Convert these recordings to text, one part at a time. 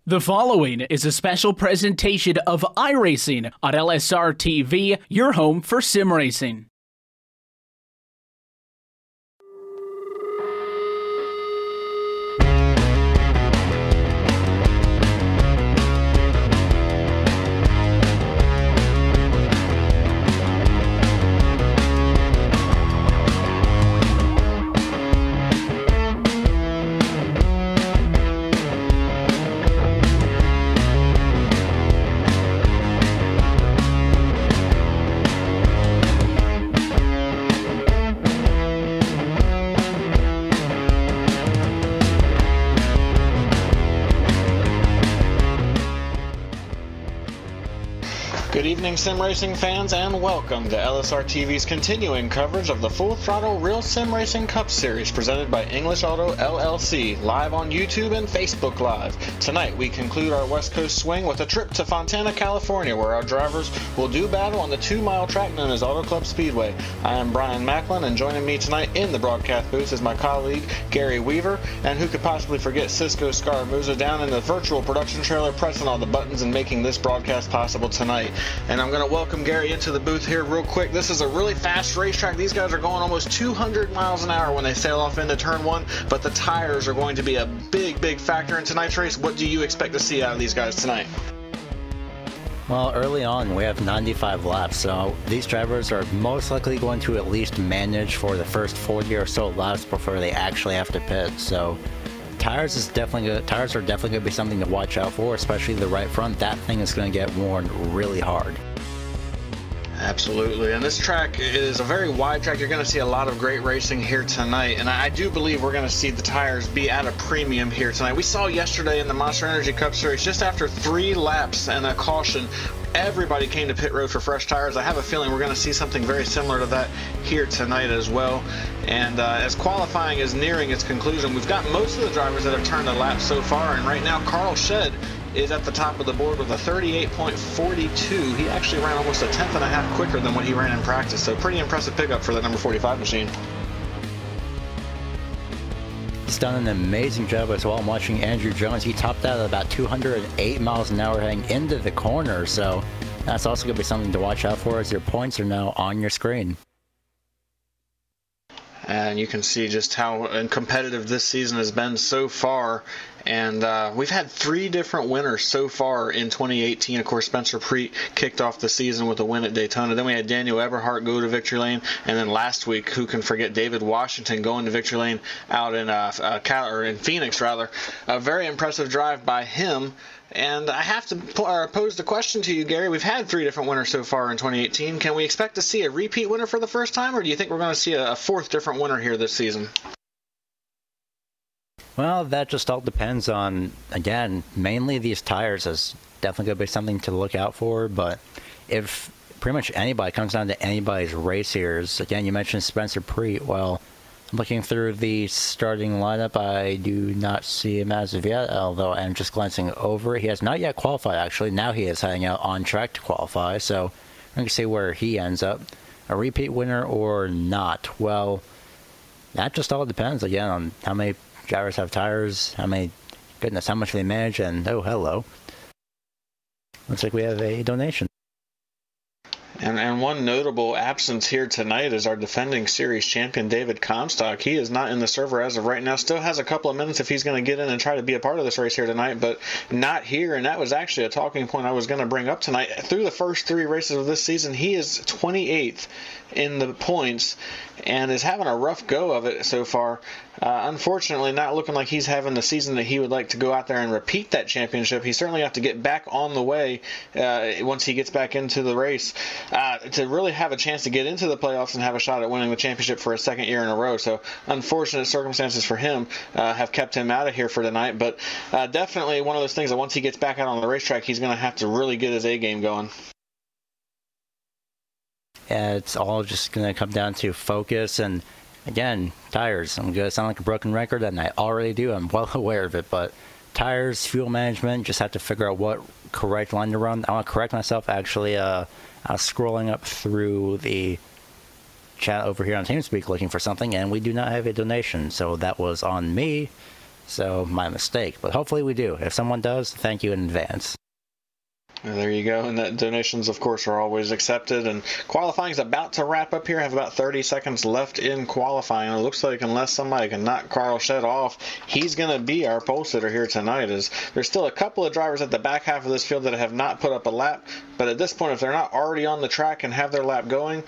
The following is a special presentation of iRacing on LSRTV, your home for sim racing. Good evening, sim racing fans, and welcome to LSRTV's continuing coverage of the Full Throttle Real Sim Racing Cup Series presented by English Auto L.L.C. live on YouTube and Facebook Live. Tonight, we conclude our West Coast swing with a trip to Fontana, California, where our drivers will do battle on the 2-mile track known as Auto Club Speedway. I am Brian Macklin, and joining me tonight in the broadcast booth is my colleague, Gary Weaver, and who could possibly forget Cisco Scaramuza down in the virtual production trailer pressing all the buttons and making this broadcast possible tonight. And I'm going to welcome Gary into the booth here real quick. This is a really fast racetrack. These guys are going almost 200 miles an hour when they sail off into turn one, but the tires are going to be a big factor in tonight's race. What do you expect to see out of these guys tonight? Well, early on, we have 95 laps, so these drivers are most likely going to at least manage for the first 40 or so laps before they actually have to pit. So tires are definitely going to be something to watch out for, especially the right front. That thing is going to get worn really hard. Absolutely, and this track is a very wide track. You're going to see a lot of great racing here tonight, and I do believe we're going to see the tires be at a premium here tonight. We saw yesterday in the Monster Energy Cup Series, just after 3 laps and a caution, everybody came to pit road for fresh tires. I have a feeling we're going to see something very similar to that here tonight as well. And as qualifying is nearing its conclusion, we've got most of the drivers that have turned a lap so far, and right now Carl Shedd is at the top of the board with a 38.42. He actually ran almost a tenth and a half quicker than what he ran in practice, so pretty impressive pickup for that number 45 machine. He's done an amazing job as well. I'm watching Andrew Jones. He topped out at about 208 miles an hour heading into the corner, so that's also going to be something to watch out for as your points are now on your screen. And you can see just how competitive this season has been so far. And we've had 3 different winners so far in 2018. Of course, Spencer Preet kicked off the season with a win at Daytona. Then we had Daniel Eberhardt go to victory lane. And then last week, who can forget David Washington going to victory lane out in Phoenix, rather. A very impressive drive by him. And I have to pose the question to you, Gary. We've had 3 different winners so far in 2018. Can we expect to see a repeat winner for the first time, or do you think we're going to see a 4th different winner here this season? Well, that just all depends on, again, mainly these tires is definitely going to be something to look out for. But if pretty much anybody comes down to anybody's race here, again, you mentioned Spencer Preet. Well, looking through the starting lineup, I do not see him as of yet, although I'm just glancing over. He has not yet qualified, actually. Now he is heading out on track to qualify, so I'm going to see where he ends up. A repeat winner or not? Well, that just all depends, again, on how many drivers have tires, how much they manage, and oh, hello. Looks like we have a donation. And one notable absence here tonight is our defending series champion, David Comstock. He is not in the server as of right now. Still has a couple of minutes if he's going to get in and try to be a part of this race here tonight, but not here. And that was actually a talking point I was going to bring up tonight. Through the first 3 races of this season, he is 28th in the points and is having a rough go of it so far. Unfortunately, not looking like he's having the season that he would like to go out there and repeat that championship. He certainly have to get back on the way once he gets back into the race to really have a chance to get into the playoffs and have a shot at winning the championship for a 2nd year in a row. So unfortunate circumstances for him have kept him out of here for tonight. But definitely one of those things that once he gets back out on the racetrack, he's going to have to really get his A game going. Yeah, it's all just going to come down to focus and, again, tires. I'm going to sound like a broken record, and I already do. I'm well aware of it, but tires, fuel management, just have to figure out what correct line to run. I want to correct myself, actually. I was scrolling up through the chat over here on TeamSpeak looking for something, and we do not have a donation, so that was on me. So my mistake, but hopefully we do. If someone does, thank you in advance. There you go, and that donations, of course, are always accepted. And qualifying is about to wrap up here. I have about 30 seconds left in qualifying. And it looks like unless somebody can knock Carl Shedd off, he's going to be our pole sitter here tonight. As there's still a couple of drivers at the back half of this field that have not put up a lap. But at this point, if they're not already on the track and have their lap going,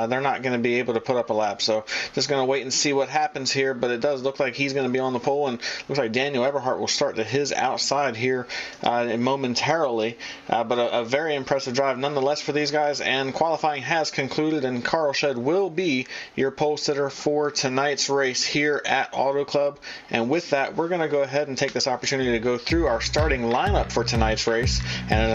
they're not going to be able to put up a lap. So just going to wait and see what happens here. But it does look like he's going to be on the pole, and looks like Daniel Eberhardt will start to his outside here momentarily. But a very impressive drive nonetheless for these guys, and qualifying has concluded, and Carl Shedd will be your pole sitter for tonight's race here at Auto Club. And with that, we're going to go ahead and take this opportunity to go through our starting lineup for tonight's race. And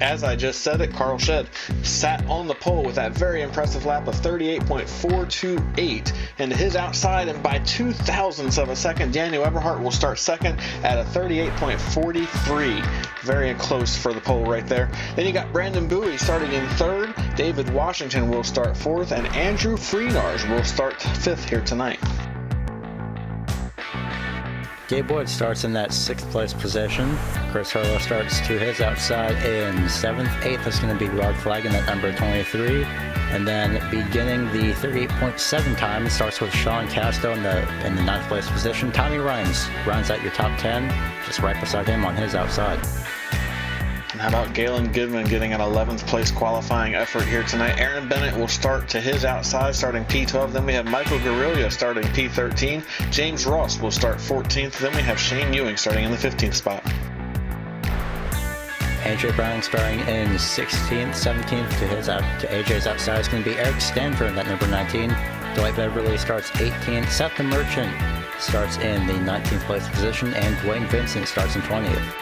as I just said it, Carl Shedd sat on the pole with that very impressive lap of 38.428 into his outside, and by 0.02 of a second, Daniel Eberhardt will start second at a 38.43. Very close for the pole right there. Then you got Brandon Bowie starting in third, David Washington will start fourth, and Andrew Freenars will start fifth here tonight. Gabe Wood starts in that 6th place position. Chris Hurlow starts to his outside in 7th. 8th is going to be Rod Flaggen at number 23. And then beginning the 38.7 time starts with Sean Casto in the 9th place position. Tommy Rines rounds out your top 10, just right beside him on his outside. And how about Galen Goodman getting an 11th place qualifying effort here tonight? Aaron Bennett will start to his outside, starting P12. Then we have Michael Guerrilla starting P13. James Ross will start 14th. Then we have Shane Ewing starting in the 15th spot. AJ Browning starting in 16th, 17th to AJ's outside is going to be Eric Stanford at number 19. Dwight Beverly starts 18th. Seth the Merchant starts in the 19th place position, and Dwayne Vincent starts in 20th.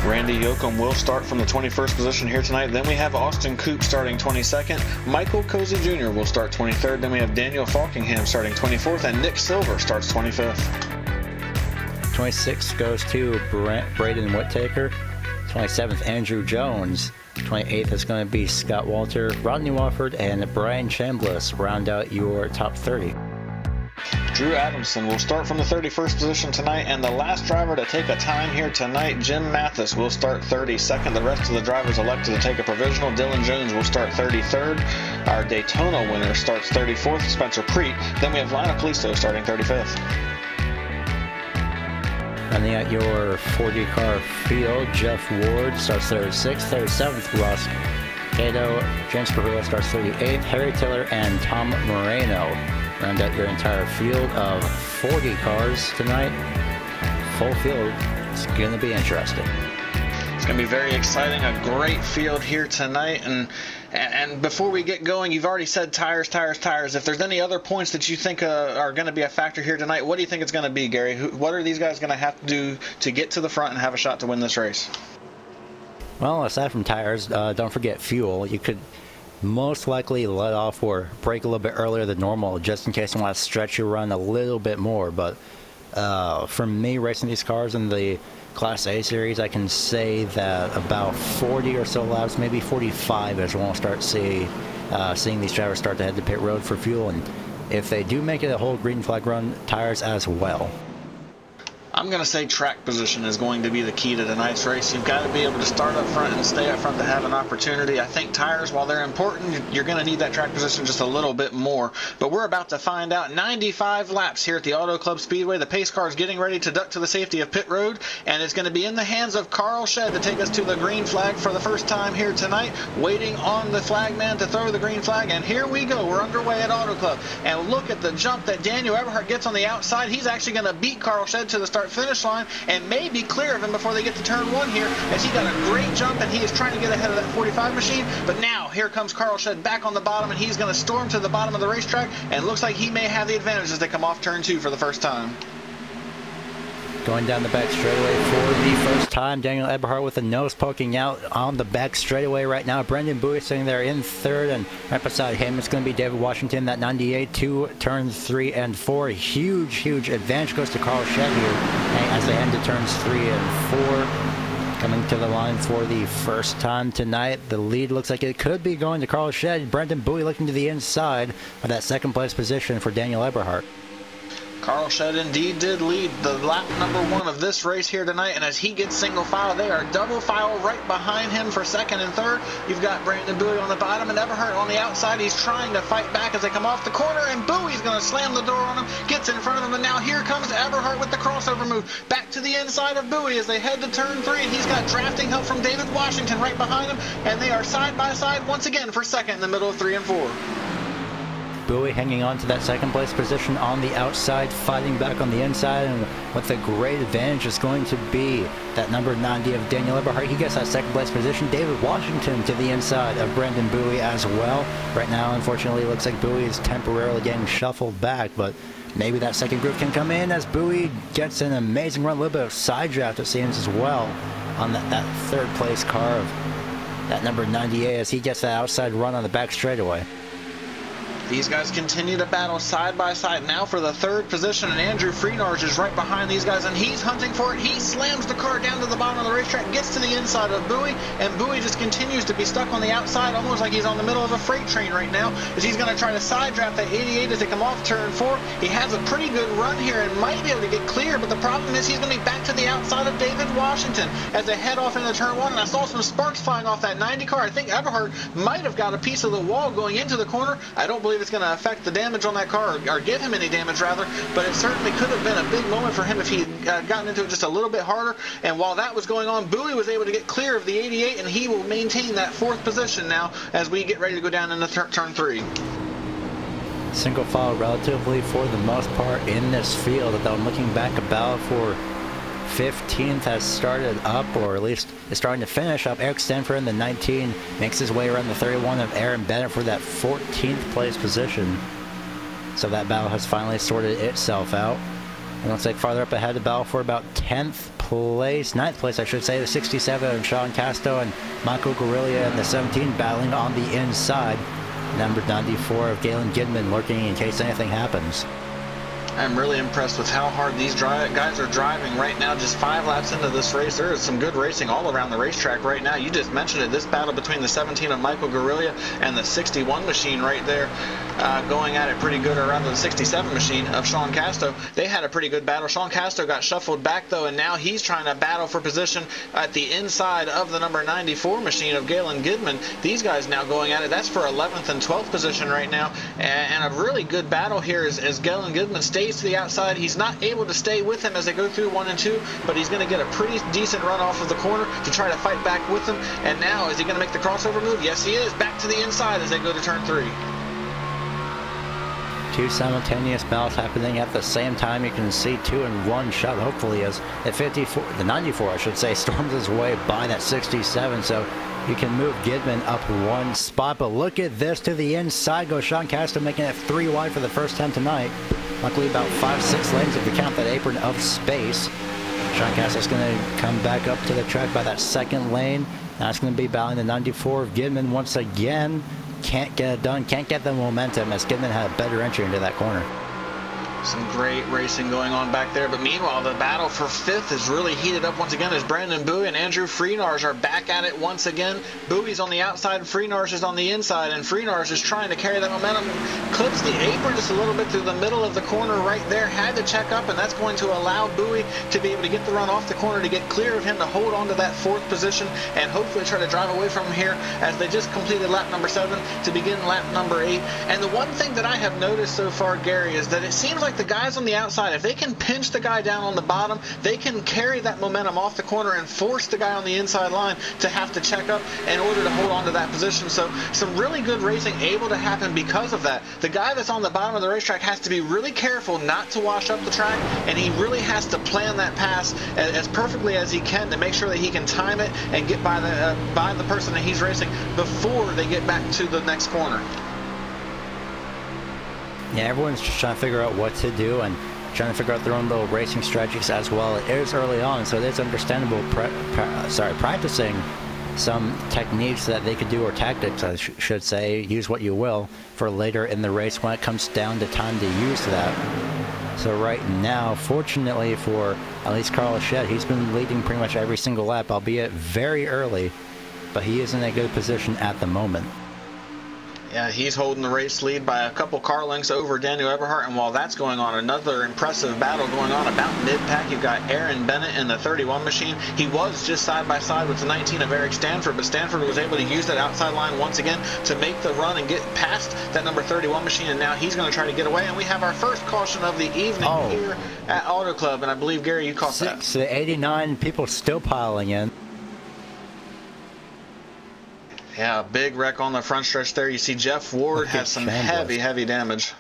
Randy Yoakum will start from the 21st position here tonight. Then we have Austin Coop starting 22nd. Michael Cozy Jr. will start 23rd. Then we have Daniel Falkingham starting 24th, and Nick Silver starts 25th. 26th goes to Braden Whittaker. 27th, Andrew Jones. 28th is going to be Scott Walter, Rodney Wofford, and Brian Chambliss round out your top 30. Drew Adamson will start from the 31st position tonight, and the last driver to take a time here tonight, Jim Mathis, will start 32nd. The rest of the drivers elected to take a provisional. Dylan Jones will start 33rd. Our Daytona winner starts 34th, Spencer Preet. Then we have Lionel Calisto starting 35th. Running out your 40 car field, Jeff Ward starts 36th, 37th, Ross Cato, James Perhula starts 38th, Harry Tiller, and Tom Moreno round out your entire field of 40 cars tonight. Full field. It's going to be interesting. It's going to be very exciting. A great field here tonight. And before we get going, you've already said tires. If there's any other points that you think are going to be a factor here tonight, what do you think it's going to be, Gary? What are these guys going to have to do to get to the front and have a shot to win this race? Well, aside from tires, don't forget fuel. You could most likely let off or brake a little bit earlier than normal, just in case you want to stretch your run a little bit more. But for me, racing these cars in the Class A series, I can say that about 40 or so laps, maybe 45, is when we'll start seeing these drivers start to head to pit road for fuel. And if they do make it a whole green flag run, tires as well. I'm going to say track position is going to be the key to tonight's race. You've got to be able to start up front and stay up front to have an opportunity. I think tires, while they're important, you're going to need that track position just a little bit more. But we're about to find out. 95 laps here at the Auto Club Speedway. The pace car is getting ready to duck to the safety of pit road, and it's going to be in the hands of Carl Shedd to take us to the green flag for the first time here tonight, waiting on the flagman to throw the green flag. And here we go. We're underway at Auto Club. And look at the jump that Daniel Eberhardt gets on the outside. He's actually going to beat Carl Shedd to the start-finish line and may be clear of him before they get to turn 1 here, as he got a great jump and he is trying to get ahead of that 45 machine. But now here comes Carl Shedd back on the bottom, and he's going to storm to the bottom of the racetrack, and looks like he may have the advantage as they come off turn 2 for the first time. Going down the back straightaway for the first time, Daniel Eberhardt with the nose poking out on the back straightaway right now. Brendan Bowie sitting there in third, and right beside him it's going to be David Washington, that 98 to turns 3 and 4. Huge advantage goes to Carl Shedd here as they end to turns 3 and 4. Coming to the line for the first time tonight. The lead looks like it could be going to Carl Shedd. Brendan Bowie looking to the inside of that second place position for Daniel Eberhardt. Carl Shedd indeed did lead the lap number 1 of this race here tonight, and as he gets single file, they are double file right behind him for second and third. You've got Brandon Bowie on the bottom and Everhart on the outside. He's trying to fight back as they come off the corner, and Bowie's going to slam the door on him, gets in front of him, and now here comes Everhart with the crossover move. Back to the inside of Bowie as they head to turn 3, and he's got drafting help from David Washington right behind him, and they are side by side once again for second in the middle of 3 and 4. Bowie hanging on to that second place position on the outside, fighting back on the inside, and with a great advantage is going to be that number 90 of Daniel Everhart. He gets that second place position. David Washington to the inside of Brandon Bowie as well. Right now, unfortunately, it looks like Bowie is temporarily getting shuffled back, but maybe that second group can come in as Bowie gets an amazing run, a little bit of side draft it seems as well on that third place car of that number 98 as he gets that outside run on the back straightaway. These guys continue to battle side by side now for the third position, and Andrew Freenarge is right behind these guys, and he's hunting for it. He slams the car down to the bottom of the racetrack, gets to the inside of Bowie, and Bowie just continues to be stuck on the outside, almost like he's on the middle of a freight train right now, as he's going to try to side draft that 88 as they come off turn 4. He has a pretty good run here and might be able to get clear, but the problem is he's going to be back to the outside of David Washington as they head off into turn 1, and I saw some sparks flying off that 90 car. I think Everhart might have got a piece of the wall going into the corner. I don't believe it's going to affect the damage on that car, or give him any damage rather, but it certainly could have been a big moment for him if he had gotten into it just a little bit harder. And while that was going on, Bowie was able to get clear of the 88, and he will maintain that 4th position now as we get ready to go down into turn 3. Single file relatively for the most part in this field, although I'm looking back about for 15th has started up, or at least is starting to finish up. Eric Stanford in the 19 makes his way around the 31 of Aaron Bennett for that 14th place position. So that battle has finally sorted itself out. It looks like farther up ahead, the battle for about 10th place, 9th place I should say, the 67 of Sean Casto and Michael Guerrilla in the 17 battling on the inside. Number 94 of Galen Gidman lurking in case anything happens. I'm really impressed with how hard these guys are driving right now. Just 5 laps into this race, there is some good racing all around the racetrack right now. You just mentioned it, this battle between the 17 of Michael Guerrilla and the 61 machine right there, going at it pretty good, or rather the 67 machine of Sean Casto. They had a pretty good battle. Sean Casto got shuffled back though, and now he's trying to battle for position at the inside of the number 94 machine of Galen Gidman. These guys now going at it. That's for 11th and 12th position right now, and a really good battle here as Galen Gidman stays to the outside. He's not able to stay with him as they go through 1 and 2, but he's going to get a pretty decent run off of the corner to try to fight back with him. And now, is he going to make the crossover move? Yes, he is. Back to the inside as they go to turn 3. 2 simultaneous battles happening at the same time. You can see 2 in 1 shot, hopefully, as the 94, I should say, storms his way by that 67. So you can move Gidman up 1 spot. But look at this, to the inside goes Sean Casto, making it 3 wide for the first time tonight. Luckily, about 5-6 lanes if you count that apron of space. Sean Casto's going to come back up to the track by that 2nd lane. That's going to be battling the 94 of Gidman once again. Can't get it done, can't get the momentum as Gidman had a better entry into that corner. Some great racing going on back there, but meanwhile the battle for 5th is really heated up once again as Brandon Bowie and Andrew Freenarge are back at it once again. Bowie's on the outside, Freenarge is on the inside, and Freenarge is trying to carry that momentum. Clips the apron just a little bit through the middle of the corner right there, had to check up, and that's going to allow Bowie to be able to get the run off the corner to get clear of him to hold on to that 4th position and hopefully try to drive away from him here as they just completed lap number 7 to begin lap number 8. And the one thing that I have noticed so far, Gary, is that it seems like the guys on the outside, if they can pinch the guy down on the bottom, they can carry that momentum off the corner and force the guy on the inside line to have to check up in order to hold on to that position. So some really good racing able to happen because of that. The guy that's on the bottom of the racetrack has to be really careful not to wash up the track, and he really has to plan that pass as perfectly as he can to make sure that he can time it and get by the person that he's racing before they get back to the next corner. Yeah, everyone's just trying to figure out what to do and trying to figure out their own little racing strategies as well. It is early on, so it is understandable practicing some techniques that they could do, or tactics I should say, use what you will, for later in the race when it comes down to time to use that. So right now, fortunately for at least Carl Shedd, he's been leading pretty much every single lap, albeit very early, but he is in a good position at the moment. Yeah, he's holding the race lead by a couple car lengths over Daniel Eberhardt, and while that's going on, another impressive battle going on about mid-pack. You've got Aaron Bennett in the 31 machine. He was just side by side with the 19 of Eric Stanford, but Stanford was able to use that outside line once again to make the run and get past that number 31 machine, and now he's going to try to get away, and we have our first caution of the evening here at Auto Club, and I believe, Gary, you caught that. 6 to 89, people still piling in. Yeah, a big wreck on the front stretch there. You see Jeff Ward has some heavy damage.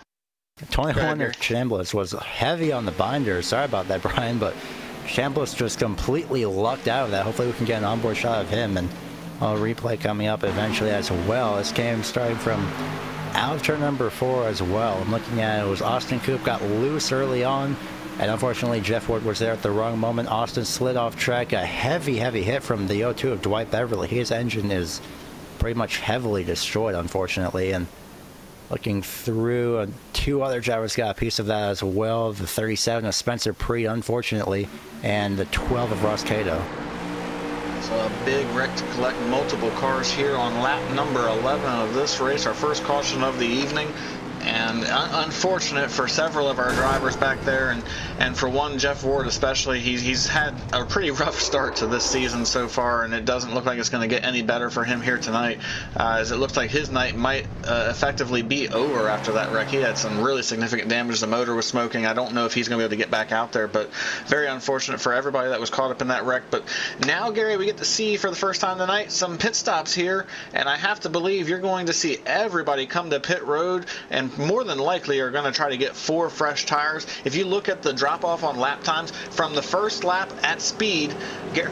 21 Chambliss was heavy on the binder. Sorry about that, Brian, but Chambliss just completely lucked out of that. Hopefully we can get an onboard shot of him, and a replay coming up eventually as well. This came starting from out of turn number 4 as well. I'm looking at it was Austin Coop got loose early on, and unfortunately Jeff Ward was there at the wrong moment. Austin slid off track. A heavy hit from the O2 of Dwight Beverly. His engine is pretty much heavily destroyed, unfortunately, and looking through, 2 other drivers got a piece of that as well. The 37 of Spencer Preet, unfortunately, and the 12 of Ross Cato. So a big wreck to collect multiple cars here on lap number 11 of this race, our first caution of the evening. And unfortunate for several of our drivers back there, and for one, Jeff Ward especially. He's had a pretty rough start to this season so far, and it doesn't look like it's going to get any better for him here tonight, as it looks like his night might effectively be over after that wreck. He had some really significant damage. The motor was smoking. I don't know if he's going to be able to get back out there, but very unfortunate for everybody that was caught up in that wreck. But now, Gary, we get to see for the first time tonight some pit stops here, and I have to believe you're going to see everybody come to pit road, and more than likely are going to try to get 4 fresh tires. If you look at the drop-off on lap times, from the first lap at speed,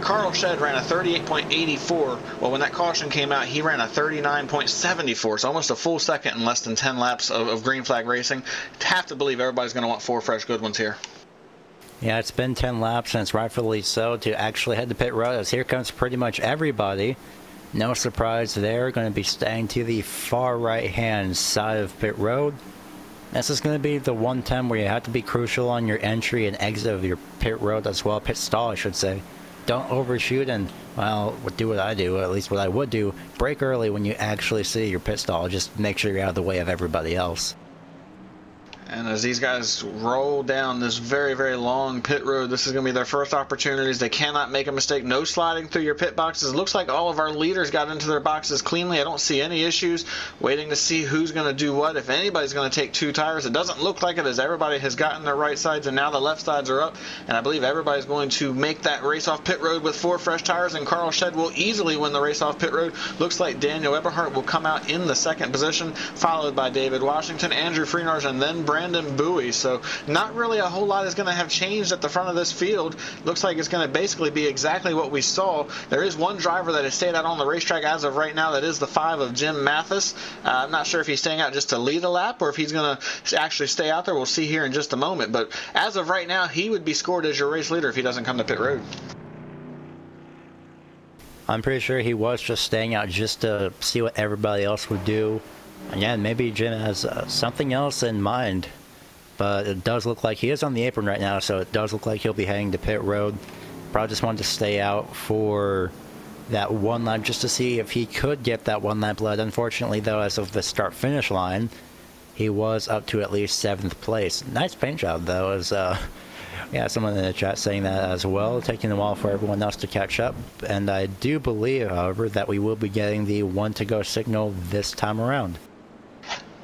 Carl Shedd ran a 38.84. Well, when that caution came out, he ran a 39.74, so almost a full second in less than 10 laps of green flag racing. Have to believe everybody's going to want 4 fresh good ones here. Yeah, it's been 10 laps, and it's rightfully so to actually head to pit road, as here comes pretty much everybody. No surprise there, going to be staying to the far right-hand side of pit road. This is going to be the one time where you have to be crucial on your entry and exit of your pit road as well, pit stall I should say. Don't overshoot and, well, do what I do, or at least what I would do. Brake early when you actually see your pit stall, just make sure you're out of the way of everybody else. And as these guys roll down this very long pit road, this is going to be their first opportunities. They cannot make a mistake. No sliding through your pit boxes. It looks like all of our leaders got into their boxes cleanly. I don't see any issues. Waiting to see who's going to do what. If anybody's going to take 2 tires, it doesn't look like it, as everybody has gotten their right sides and now the left sides are up. And I believe everybody's going to make that race off pit road with 4 fresh tires, and Carl Shedd will easily win the race off pit road. Looks like Daniel Eberhardt will come out in the 2nd position, followed by David Washington, Andrew Freenars, and then Brandon Bowie. So not really a whole lot is going to have changed at the front of this field. Looks like it's going to basically be exactly what we saw. There is one driver that has stayed out on the racetrack as of right now. That is the 5 of Jim Mathis. I'm not sure if he's staying out just to lead a lap or if he's going to actually stay out there. We'll see here in just a moment. But as of right now, he would be scored as your race leader if he doesn't come to pit road. I'm pretty sure he was just staying out just to see what everybody else would do. Again, maybe Jim has something else in mind. But it does look like he is on the apron right now, so it does look like he'll be heading to pit road. Probably just wanted to stay out for that 1 lap just to see if he could get that 1 lap lead. Unfortunately, though, as of the start-finish line, he was up to at least 7th place. Nice paint job, though, as yeah, someone in the chat saying that as well, taking a while for everyone else to catch up. And I do believe, however, that we will be getting the 1 to go signal this time around.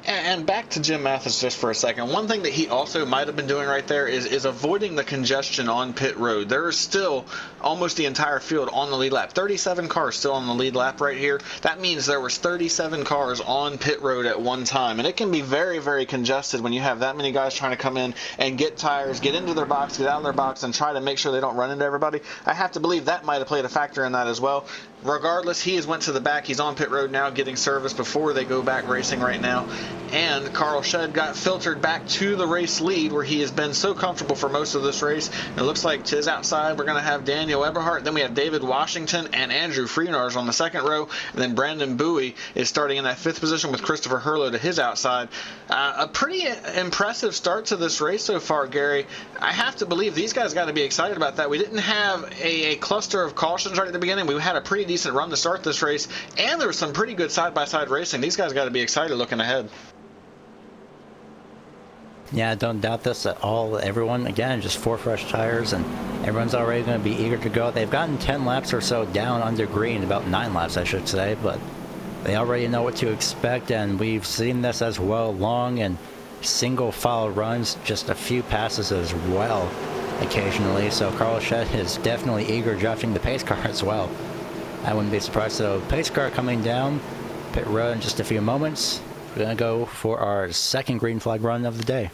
And back to Jim Mathis just for a second. One thing that he also might have been doing right there is avoiding the congestion on pit road. There is still almost the entire field on the lead lap. 37 cars still on the lead lap right here. That means there was 37 cars on pit road at one time. And it can be very congested when you have that many guys trying to come in and get tires, get into their box, get out of their box, and try to make sure they don't run into everybody. I have to believe that might have played a factor in that as well. Regardless, he has went to the back. He's on pit road now getting service before they go back racing right now. And Carl Shedd got filtered back to the race lead where he has been so comfortable for most of this race. It looks like to his outside we're going to have Daniel Eberhardt. Then we have David Washington and Andrew Freenars on the 2nd row. And then Brandon Bowie is starting in that 5th position with Christopher Hurlow to his outside. A pretty impressive start to this race so far, Gary. I have to believe these guys got to be excited about that. We didn't have a cluster of cautions right at the beginning. We had a pretty decent run to start this race, and there was some pretty good side-by-side racing. These guys got to be excited looking ahead. Yeah, don't doubt this at all. Everyone, again, just 4 fresh tires, and everyone's already going to be eager to go. They've gotten 10 laps or so down under green, about 9 laps, I should say, but they already know what to expect, and we've seen this as well. Long and single file runs, just a few passes as well occasionally. So Carl Shedd is definitely eager drafting the pace car as well. I wouldn't be surprised. So pace car coming down pit road in just a few moments. We're going to go for our second green flag run of the day.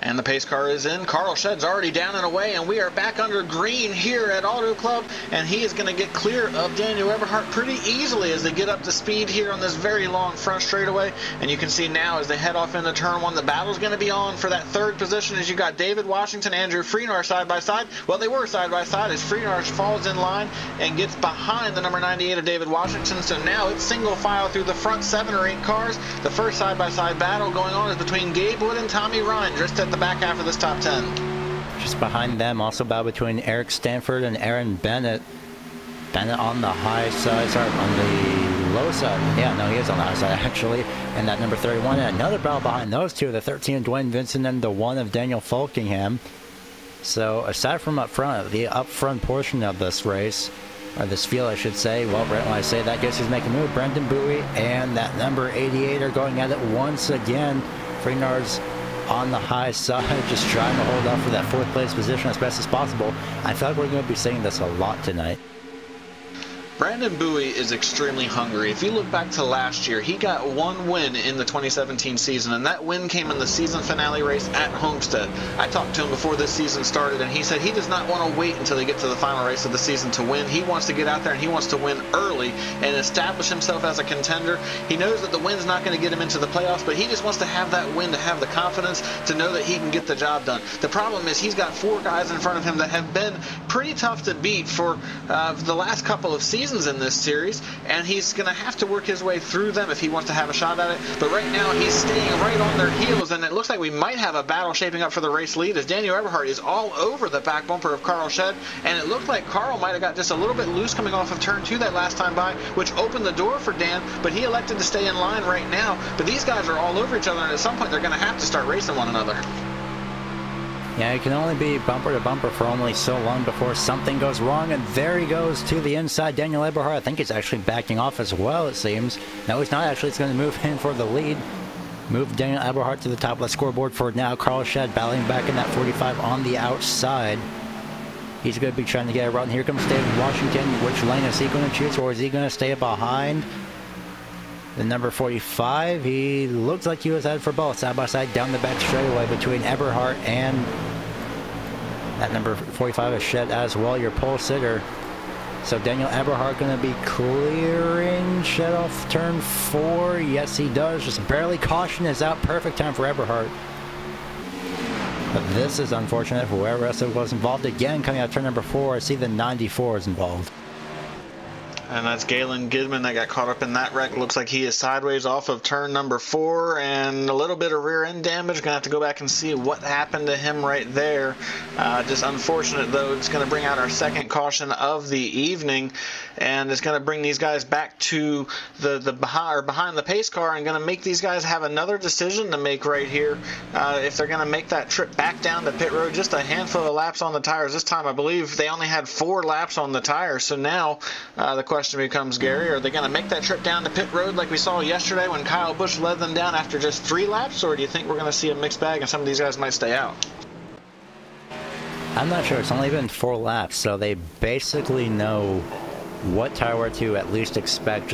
And the pace car is in. Carl Shedd's already down and away, and we are back under green here at Auto Club, and he is going to get clear of Daniel Eberhardt pretty easily as they get up to speed here on this very long front straightaway. And you can see now as they head off into turn 1, the battle's going to be on for that 3rd position as you got David Washington, Andrew Freenar side by side. Well, they were side by side as Freenar falls in line and gets behind the number 98 of David Washington. So now it's single file through the front 7 or 8 cars. The first side by side battle going on is between Gabe Wood and Tommy Ryan, just at the back half of this top 10. Just behind them, also battle between Eric Stanford and Aaron Bennett. Bennett on the high side, sorry, on the low side. Yeah, no, he is on the high side actually. And that number 31, and another battle behind those two, the 13 of Dwayne Vincent and the 1 of Daniel Folkingham. So aside from up front, the up front portion of this race, or this field I should say, well, right when I say that, guess who's making a move? Brendan Bowie and that number 88 are going at it once again. Freenar's on the high side, just trying to hold off for that 4th place position as best as possible. I feel like we're going to be seeing this a lot tonight. Brandon Bowie is extremely hungry. If you look back to last year, he got 1 win in the 2017 season, and that win came in the season finale race at Homestead. I talked to him before this season started, and he said he does not want to wait until they get to the final race of the season to win. He wants to get out there and he wants to win early and establish himself as a contender. He knows that the win's not going to get him into the playoffs, but he just wants to have that win, to have the confidence to know that he can get the job done. The problem is he's got 4 guys in front of him that have been pretty tough to beat for the last couple of seasons in this series, and he's going to have to work his way through them if he wants to have a shot at it. But right now he's staying right on their heels, and it looks like we might have a battle shaping up for the race lead as Daniel Eberhardt is all over the back bumper of Carl Shedd, and it looked like Carl might have got just a little bit loose coming off of turn 2 that last time by, which opened the door for Dan, but he elected to stay in line right now. But these guys are all over each other, and at some point they're going to have to start racing one another. Yeah, it can only be bumper to bumper for only so long before something goes wrong, and there he goes to the inside. Daniel Eberhardt, I think he's actually backing off as well, it seems. No, he's not actually. He's going to move in for the lead. Move Daniel Eberhardt to the top of the scoreboard for now. Carl Shedd battling back in that 45 on the outside. He's going to be trying to get a run. Here comes David Washington. Which lane is he going to choose, or is he going to stay behind the number 45? He looks like he was headed for both, side by side down the back straightaway between Eberhardt and that number 45 is Shedd as well, your pole sitter. So Daniel Eberhardt going to be clearing Shedd off turn 4. Yes, he does. Just barely. Caution is out. Perfect time for Eberhardt. But this is unfortunate for whoever else was involved. Again, coming out turn number 4, I see the 94 is involved. And that's Galen Gidman that got caught up in that wreck. Looks like he is sideways off of turn number 4 and a little bit of rear end damage. Gonna have to go back and see what happened to him right there. Just unfortunate though. It's gonna bring out our second caution of the evening, and it's gonna bring these guys back to the behind the pace car, and gonna make these guys have another decision to make right here. If they're gonna make that trip back down to pit road, just a handful of laps on the tires. This time I believe they only had 4 laps on the tires. So now the question becomes, Gary, are they going to make that trip down to pit road like we saw yesterday when Kyle Busch led them down after just 3 laps, or do you think we're going to see a mixed bag and some of these guys might stay out? I'm not sure. It's only been 4 laps, so they basically know what tire wear to at least expect,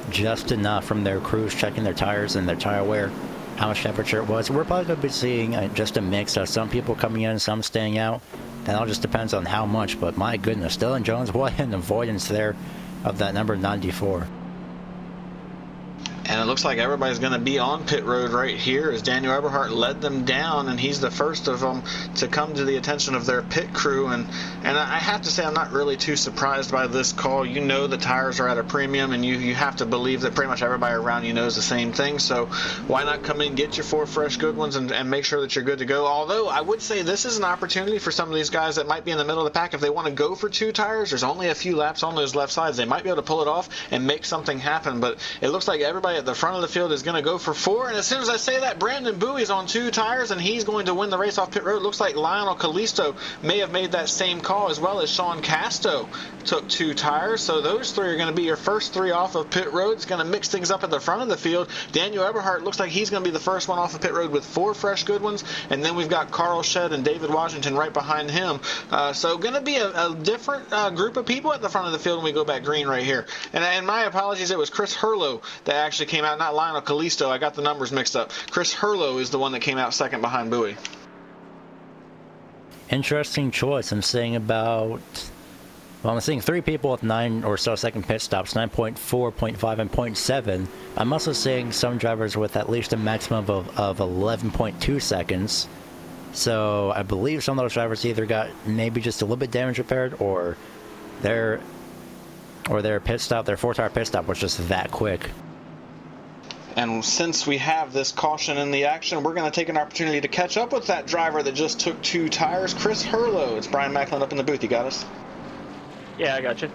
just enough from their crews checking their tires and their tire wear, how much temperature it was. We're probably going to be seeing just a mix of some people coming in, some staying out. That all just depends on how much, but my goodness, Dylan Jones, what an avoidance there of that number 94. And it looks like everybody's going to be on pit road right here as Daniel Eberhardt led them down, and he's the first of them to come to the attention of their pit crew. And I have to say, I'm not really too surprised by this call. You know the tires are at a premium, and you have to believe that pretty much everybody around you knows the same thing. So why not come in, get your 4 fresh good ones, and make sure that you're good to go. Although I would say this is an opportunity for some of these guys that might be in the middle of the pack. If they want to go for 2 tires, there's only a few laps on those left sides. They might be able to pull it off and make something happen. But it looks like everybody at the front of the field is going to go for 4, and as soon as I say that, Brandon Bowie's on 2 tires, and he's going to win the race off pit road. Looks like Lionel Callisto may have made that same call, as well as Sean Casto took 2 tires. So those 3 are going to be your first 3 off of pit road. It's going to mix things up at the front of the field. Daniel Eberhardt looks like he's going to be the first one off of pit road with 4 fresh good ones, and then we've got Carl Shedd and David Washington right behind him. So going to be a different group of people at the front of the field when we go back green right here. And my apologies, it was Chris Hurlow that actually came out, not Lionel Callisto. I got the numbers mixed up. Chris Hurlow is the one that came out second behind Bowie. Interesting choice. I'm seeing 3 people with 9 or so second pit stops, 9.4, 0.5, and 0.7. I'm also seeing some drivers with at least a maximum of 11.2 seconds. So I believe some of those drivers either got maybe just a little bit damage repaired, or their pit stop, their 4-tire pit stop was just that quick. And since we have this caution in the action, we're going to take an opportunity to catch up with that driver that just took 2 tires, Chris Hurlow. It's Brian Macklin up in the booth. You got us? Yeah, I got you.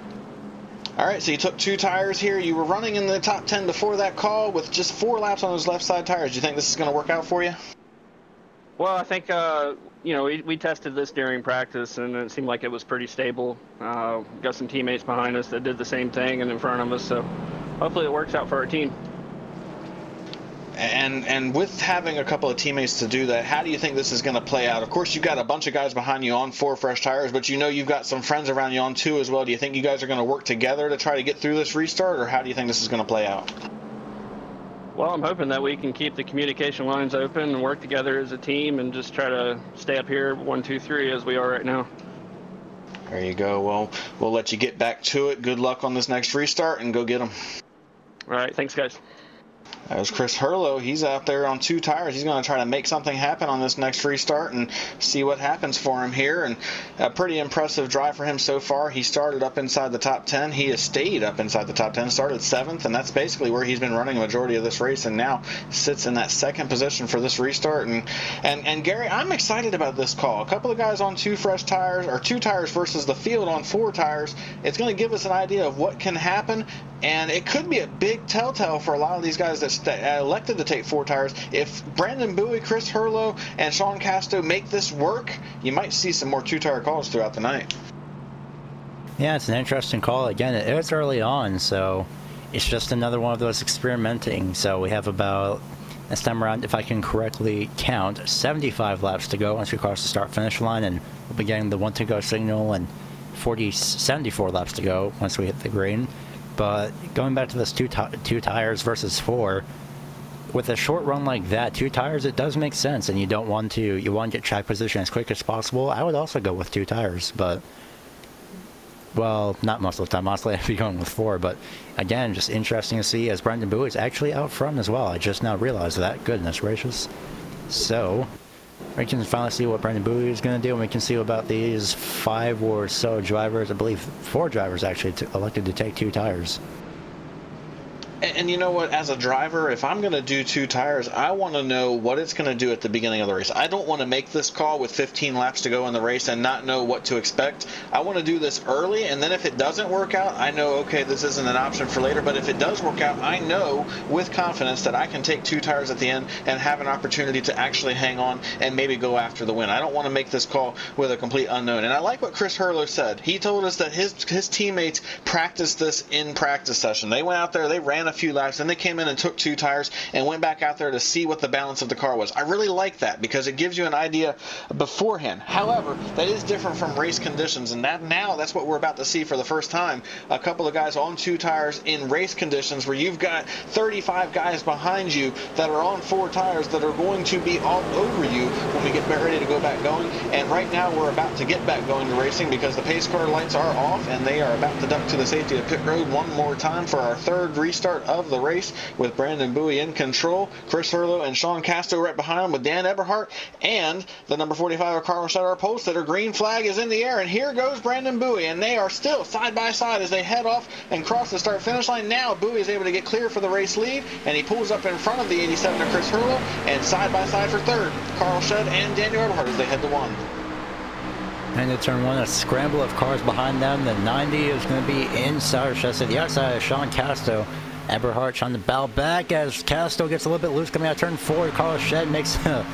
All right, so you took 2 tires here. You were running in the top 10 before that call with just 4 laps on those left side tires. Do you think this is going to work out for you? Well, I think, we tested this during practice, and it seemed like it was pretty stable. Got some teammates behind us that did the same thing and in front of us, so hopefully it works out for our team. And with having a couple of teammates to do that, how do you think this is going to play out? Of course, you've got a bunch of guys behind you on 4 fresh tires, but you've got some friends around you on 2 as well. Do you think you guys are going to work together to try to get through this restart, or how do you think this is going to play out? Well, I'm hoping that we can keep the communication lines open and work together as a team and just try to stay up here 1, 2, 3 as we are right now. There you go. Well, we'll let you get back to it. Good luck on this next restart, and go get them. All right. Thanks, guys. That was Chris Hurlow. He's out there on 2 tires. He's going to try to make something happen on this next restart and see what happens for him here. And a pretty impressive drive for him so far. He started up inside the top 10. He has stayed up inside the top 10, started 7th, and that's basically where he's been running a majority of this race, and now sits in that 2nd position for this restart. And Gary, I'm excited about this call. A couple of guys on 2 fresh tires, or 2 tires versus the field on 4 tires. It's going to give us an idea of what can happen, and it could be a big telltale for a lot of these guys that elected to take 4 tires. If Brandon Bowie, Chris Hurlow, and Sean Casto make this work, you might see some more 2-tire calls throughout the night. Yeah, it's an interesting call. Again, it was early on, so it's just another one of those experimenting. So we have about, this time around, if I can correctly count, 75 laps to go once we cross the start-finish line, and we'll be getting the 1-to-go signal, and 74 laps to go once we hit the green. But going back to this 2 tires versus 4, with a short run like that, 2 tires, it does make sense, and you want to get track position as quick as possible. I would also go with 2 tires, but, well, not most of the time. Honestly, I'd be going with 4, but again, just interesting to see as Brandon Bowie is actually out front as well. I just now realized that. Goodness gracious. So we can finally see what Brandon Bowie is going to do, and we can see about these 5 or so drivers. I believe 4 drivers actually elected to take 2 tires. And you know what, as a driver, if I'm going to do 2 tires, I want to know what it's going to do at the beginning of the race. I don't want to make this call with 15 laps to go in the race and not know what to expect. I want to do this early, and then if it doesn't work out, I know, okay, this isn't an option for later. But if it does work out, I know with confidence that I can take 2 tires at the end and have an opportunity to actually hang on and maybe go after the win. I don't want to make this call with a complete unknown. And I like what Chris Hurlow said. He told us that his teammates practiced this in practice session. They went out there, they ran a few laps, then they came in and took 2 tires and went back out there to see what the balance of the car was. I really like that because it gives you an idea beforehand. However, that is different from race conditions, and that's what we're about to see for the first time. A couple of guys on 2 tires in race conditions where you've got 35 guys behind you that are on 4 tires that are going to be all over you when we get ready to go back going. And right now we're about to get back going to racing because the pace car lights are off and they are about to duck to the safety of pit road one more time for our 3rd restart start of the race with Brandon Bowie in control. Chris Hurlow and Sean Casto right behind him with Dan Eberhardt and the number 45 of Carl Shedd, our pole sitter. Green flag is in the air, and here goes Brandon Bowie, and they are still side by side as they head off and cross the start-finish line. Now Bowie is able to get clear for the race lead, and he pulls up in front of the 87 of Chris Hurlow, and side by side for third, Carl Shedd and Daniel Eberhardt as they head to one. And to turn one, a scramble of cars behind them. The 90 is going to be inside, or should I say the outside of Sean Casto. Eberhardt trying to bow back as Casto gets a little bit loose coming out turn 4. Carl Shedd makes a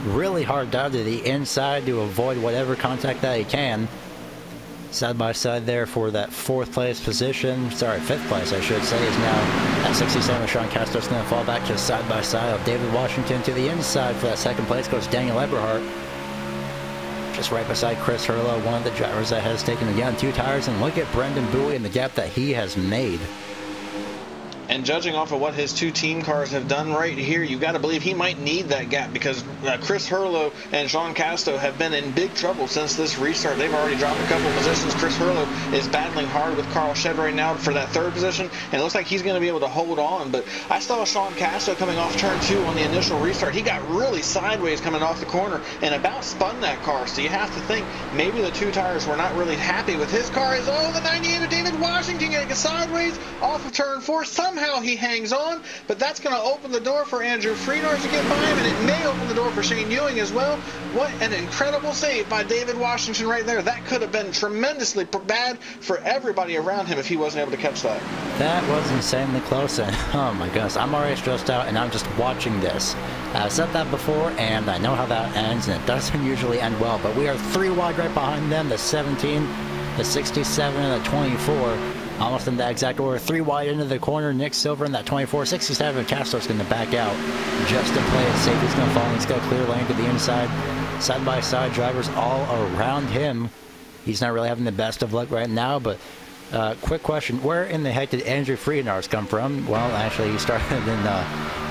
really hard dive to the inside to avoid whatever contact that he can. Side by side there for that 4th place position. Sorry, 5th place I should say, is now at 67. Sean Casto's going to fall back to side by side of David Washington. To the inside for that 2nd place goes Daniel Eberhardt. Just right beside Chris Hurlow, one of the drivers that has taken again 2 tires. And look at Brendan Bowie and the gap that he has made. And judging off of what his 2 team cars have done right here, you've got to believe he might need that gap, because Chris Hurlow and Sean Casto have been in big trouble since this restart. They've already dropped a couple positions. Chris Hurlow is battling hard with Carl Shedd right now for that 3rd position, and it looks like he's going to be able to hold on. But I saw Sean Casto coming off turn 2 on the initial restart. He got really sideways coming off the corner and about spun that car. So you have to think maybe the 2 tires were not really happy with his car. The 98 of David Washington getting sideways off of turn 4. Somehow he hangs on, but that's going to open the door for Andrew Freenars to get by him, and it may open the door for Shane Ewing as well. What an incredible save by David Washington right there. That could have been tremendously bad for everybody around him if he wasn't able to catch that. That was insanely close, and oh my goodness, I'm already stressed out, and I'm just watching this. I've said that before, and I know how that ends, and it doesn't usually end well, but we are 3 wide right behind them, the 17, the 67, and the 24. Almost in that exact order. 3 wide into the corner. Nick Silver in that 24. 67. Castro's going to back out just to play it safe. He's going to fall. He's got a clear lane to the inside. Side by side drivers all around him. He's not really having the best of luck right now, but quick question. Where in the heck did Andrew Freenars come from? Well, actually, he started in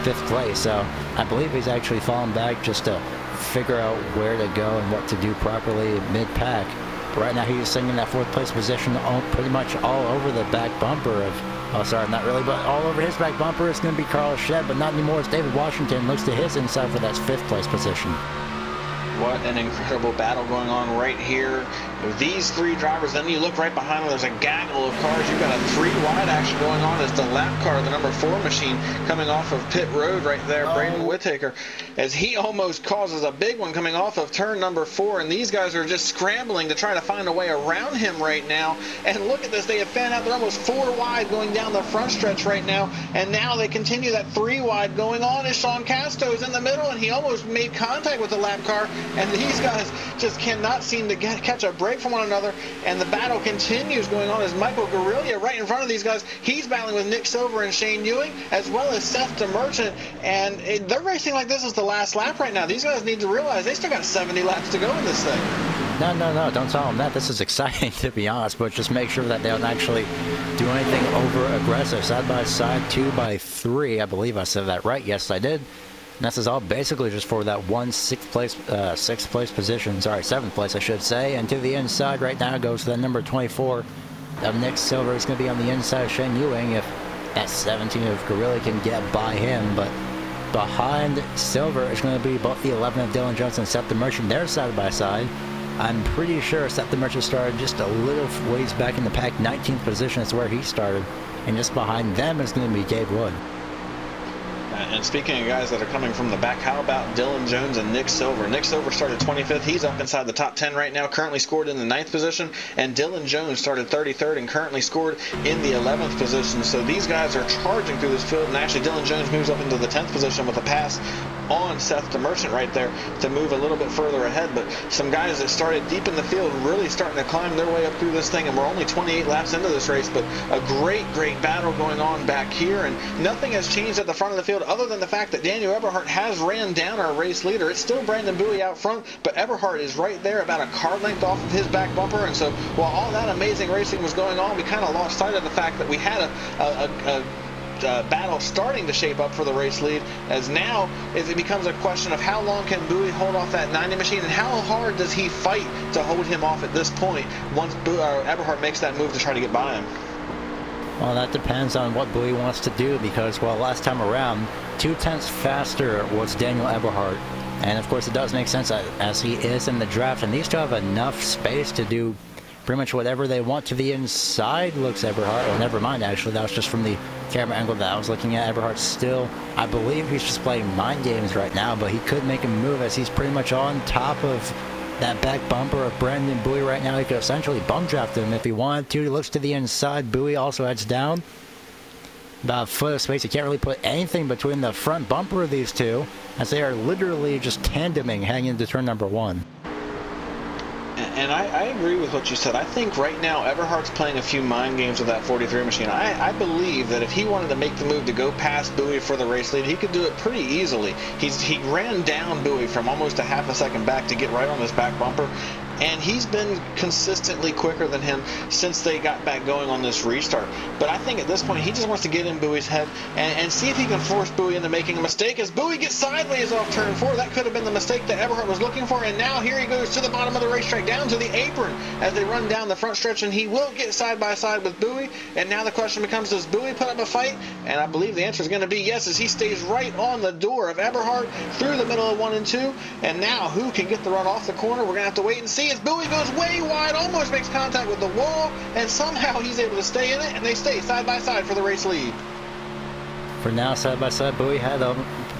5th place, so I believe he's actually fallen back just to figure out where to go and what to do properly mid-pack. Right now he's sitting in that 4th place position pretty much all over the back bumper of, oh sorry, not really, but all over his back bumper is going to be Carl Shedd, but not anymore. It's David Washington. Looks to his inside for that 5th place position. What an incredible battle going on right here. These 3 drivers, then you look right behind them, there's a gaggle of cars. You've got a 3 wide action going on as the lap car, the number 4 machine, coming off of pit road right there, Braden Whittaker, as he almost causes a big one coming off of turn number 4, and these guys are just scrambling to try to find a way around him right now. And look at this, they have fanned out. They're almost 4 wide going down the front stretch right now, and now they continue that 3 wide going on as Sean Casto is in the middle, and he almost made contact with the lap car, and these guys just cannot seem to catch a break from one another, and the battle continues going on as Michael Guerrilla right in front of these guys. He's battling with Nick Silver and Shane Ewing, as well as Seth DeMerchant, and they're racing like this is the last lap right now. These guys need to realize they still got 70 laps to go in this thing. No, don't tell them that. This is exciting, to be honest, but just make sure that they don't actually do anything over-aggressive. Side by side, 2 by 3. I believe I said that right. Yes, I did. And this is all basically just for that 6th place position. Sorry, 7th place, I should say. And to the inside right now goes the number 24 of Nick Silver. It's going to be on the inside of Shane Ewing if that 17 of Guerrilla can get by him. But behind Silver is going to be both the 11 of Dylan Jones and Seth DeMerchant. They're side by side. I'm pretty sure Seth DeMerchant started just a little ways back in the pack. 19th position is where he started. And just behind them is going to be Gabe Wood. And speaking of guys that are coming from the back, how about Dylan Jones and Nick Silver? Nick Silver started 25th. He's up inside the top 10 right now, currently scored in the 9th position. And Dylan Jones started 33rd and currently scored in the 11th position. So these guys are charging through this field. And actually, Dylan Jones moves up into the 10th position with a pass on Seth DeMerchant right there to move a little bit further ahead. But some guys that started deep in the field really starting to climb their way up through this thing. And we're only 28 laps into this race, but a great battle going on back here. And nothing has changed at the front of the field other than the fact that Daniel Eberhardt has ran down our race leader. It's still Brandon Bowie out front, but Eberhardt is right there about a car length off of his back bumper. And so while all that amazing racing was going on, we kind of lost sight of the fact that we had a battle starting to shape up for the race lead, as now it becomes a question of how long can Bowie hold off that 90 machine and how hard does he fight to hold him off at this point once Eberhardt makes that move to try to get by him. Well, that depends on what Bowie wants to do because, well, last time around, 0.2 faster was Daniel Eberhardt. And, of course, it does make sense as he is in the draft. And these two have enough space to do pretty much whatever they want to the inside, looks Eberhardt. Well, never mind, actually. That was just from the camera angle that I was looking at. Eberhardt still, I believe he's just playing mind games right now, but he could make a move as he's pretty much on top of that back bumper of Brandon Bowie right now. He could essentially bum draft him if he wanted to. He looks to the inside. Bowie also heads down. About a foot of space. You can't really put anything between the front bumper of these two, as they are literally just tandeming heading into turn number 1. And I agree with what you said. I think right now Eberhardt's playing a few mind games with that 43 machine. I believe that if he wanted to make the move to go past Bowie for the race lead, he could do it pretty easily. He ran down Bowie from almost a half a second back to get right on this back bumper. And he's been consistently quicker than him since they got back going on this restart. But I think at this point, he just wants to get in Bowie's head and see if he can force Bowie into making a mistake. As Bowie gets sideways off turn 4, that could have been the mistake that Eberhardt was looking for. And now here he goes to the bottom of the racetrack, down to the apron as they run down the front stretch. And he will get side by side with Bowie. And now the question becomes, does Bowie put up a fight? And I believe the answer is going to be yes, as he stays right on the door of Eberhardt through the middle of 1 and 2. And now who can get the run off the corner? We're going to have to wait and see. As Bowie goes way wide, almost makes contact with the wall, and somehow he's able to stay in it, and they stay side by side for the race lead. For now, side by side, Bowie had a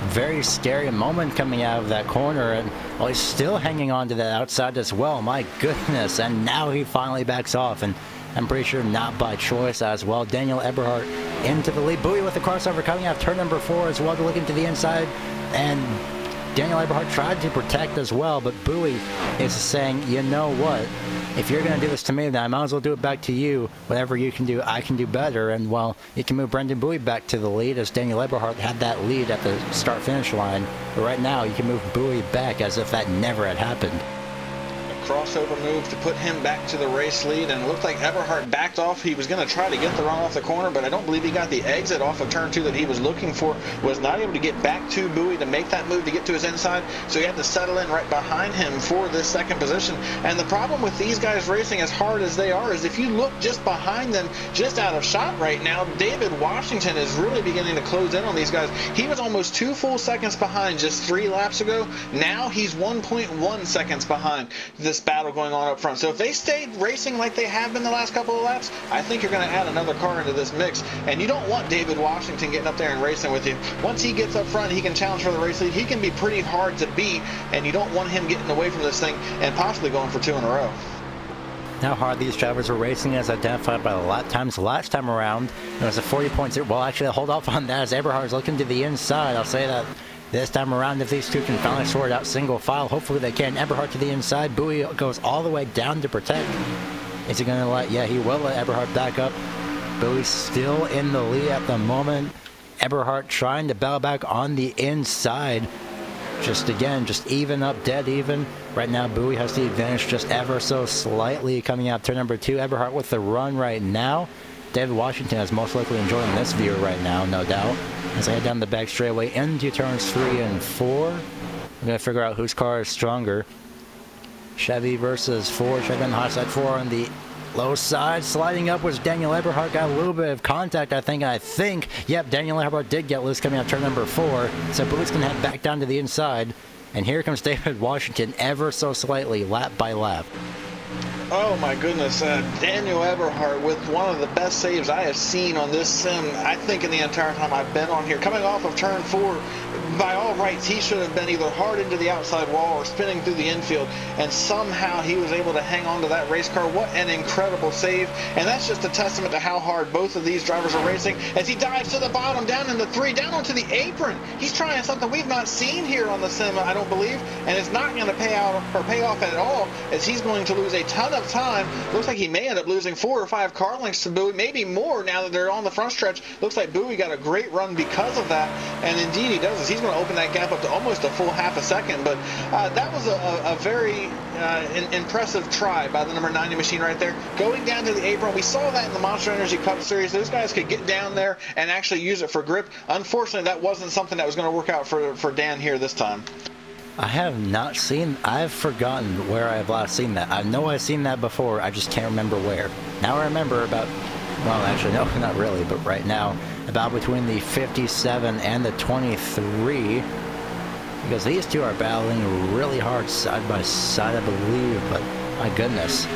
very scary moment coming out of that corner, and well, he's still hanging on to that outside as well. My goodness, and now he finally backs off, and I'm pretty sure not by choice as well. Daniel Eberhardt into the lead. Bowie with the crossover coming out of turn number 4 as well to look into the inside, and Daniel Eberhardt tried to protect as well, but Bowie is saying, you know what, if you're going to do this to me, then I might as well do it back to you. Whatever you can do, I can do better. And, well, you can move Brendan Bowie back to the lead as Daniel Eberhardt had that lead at the start-finish line. But right now, you can move Bowie back as if that never had happened. Crossover move to put him back to the race lead, and it looked like Eberhardt backed off. He was going to try to get the run off the corner, but I don't believe he got the exit off of turn 2 that he was looking for. Was not able to get back to Bowie to make that move to get to his inside, so he had to settle in right behind him for this second position. And the problem with these guys racing as hard as they are is if you look just behind them, just out of shot right now, David Washington is really beginning to close in on these guys. He was almost 2 full seconds behind just 3 laps ago. Now he's 1.1 seconds behind this battle going on up front. So if they stayed racing like they have been the last couple of laps, I think you're going to add another car into this mix. And you don't want David Washington getting up there and racing with you. Once he gets up front, he can challenge for the race lead. He can be pretty hard to beat, and you don't want him getting away from this thing and possibly going for 2 in a row. How hard these drivers were racing as identified by the lap times last time around. It was a 40.0. Well, actually, I'll hold off on that as Eberhardt's looking to the inside. I'll say that this time around, if these two can finally sort out single file, hopefully they can. Eberhardt to the inside. Bowie goes all the way down to protect. Is he going to let? Yeah, he will let Eberhardt back up. Bowie still in the lead at the moment. Eberhardt trying to battle back on the inside. Just again, just even up, dead even. Right now, Bowie has the advantage just ever so slightly coming out turn number 2. Eberhardt with the run right now. David Washington is most likely enjoying this view right now, no doubt. As I head down the back straightaway into turns 3 and 4. I'm going to figure out whose car is stronger. Chevy versus Ford. Chevy on the hot side, 4 on the low side. Sliding up was Daniel Eberhardt. Got a little bit of contact, I think. Yep, Daniel Eberhardt did get loose coming out turn number 4. So Bowie's going to head back down to the inside. And here comes David Washington ever so slightly, lap by lap. Oh my goodness, Daniel Eberhardt with one of the best saves I have seen on this sim, I think, in the entire time I've been on here. Coming off of turn 4, by all rights, he should have been either hard into the outside wall or spinning through the infield, and somehow he was able to hang on to that race car. What an incredible save, and that's just a testament to how hard both of these drivers are racing as he dives to the bottom, down in the 3, down onto the apron. He's trying something we've not seen here on the sim, I don't believe, and it's not going to pay off at all, as he's going to lose a ton of time. Looks like he may end up losing 4 or 5 car lengths to Bowie, maybe more now that they're on the front stretch. Looks like Bowie got a great run because of that, and indeed he does. He's going to open that gap up to almost a full half a second, but that was a very impressive try by the number 90 machine right there. Going down to the apron, we saw that in the Monster Energy Cup Series. Those guys could get down there and actually use it for grip. Unfortunately, that wasn't something that was going to work out for Dan here this time. I have not seen, I've forgotten where I've last seen that. I know I've seen that before, I just can't remember where. Now I remember about well, actually, no, not really, but right now, about between the 57 and the 23, because these two are battling really hard side by side, I believe, but my goodness.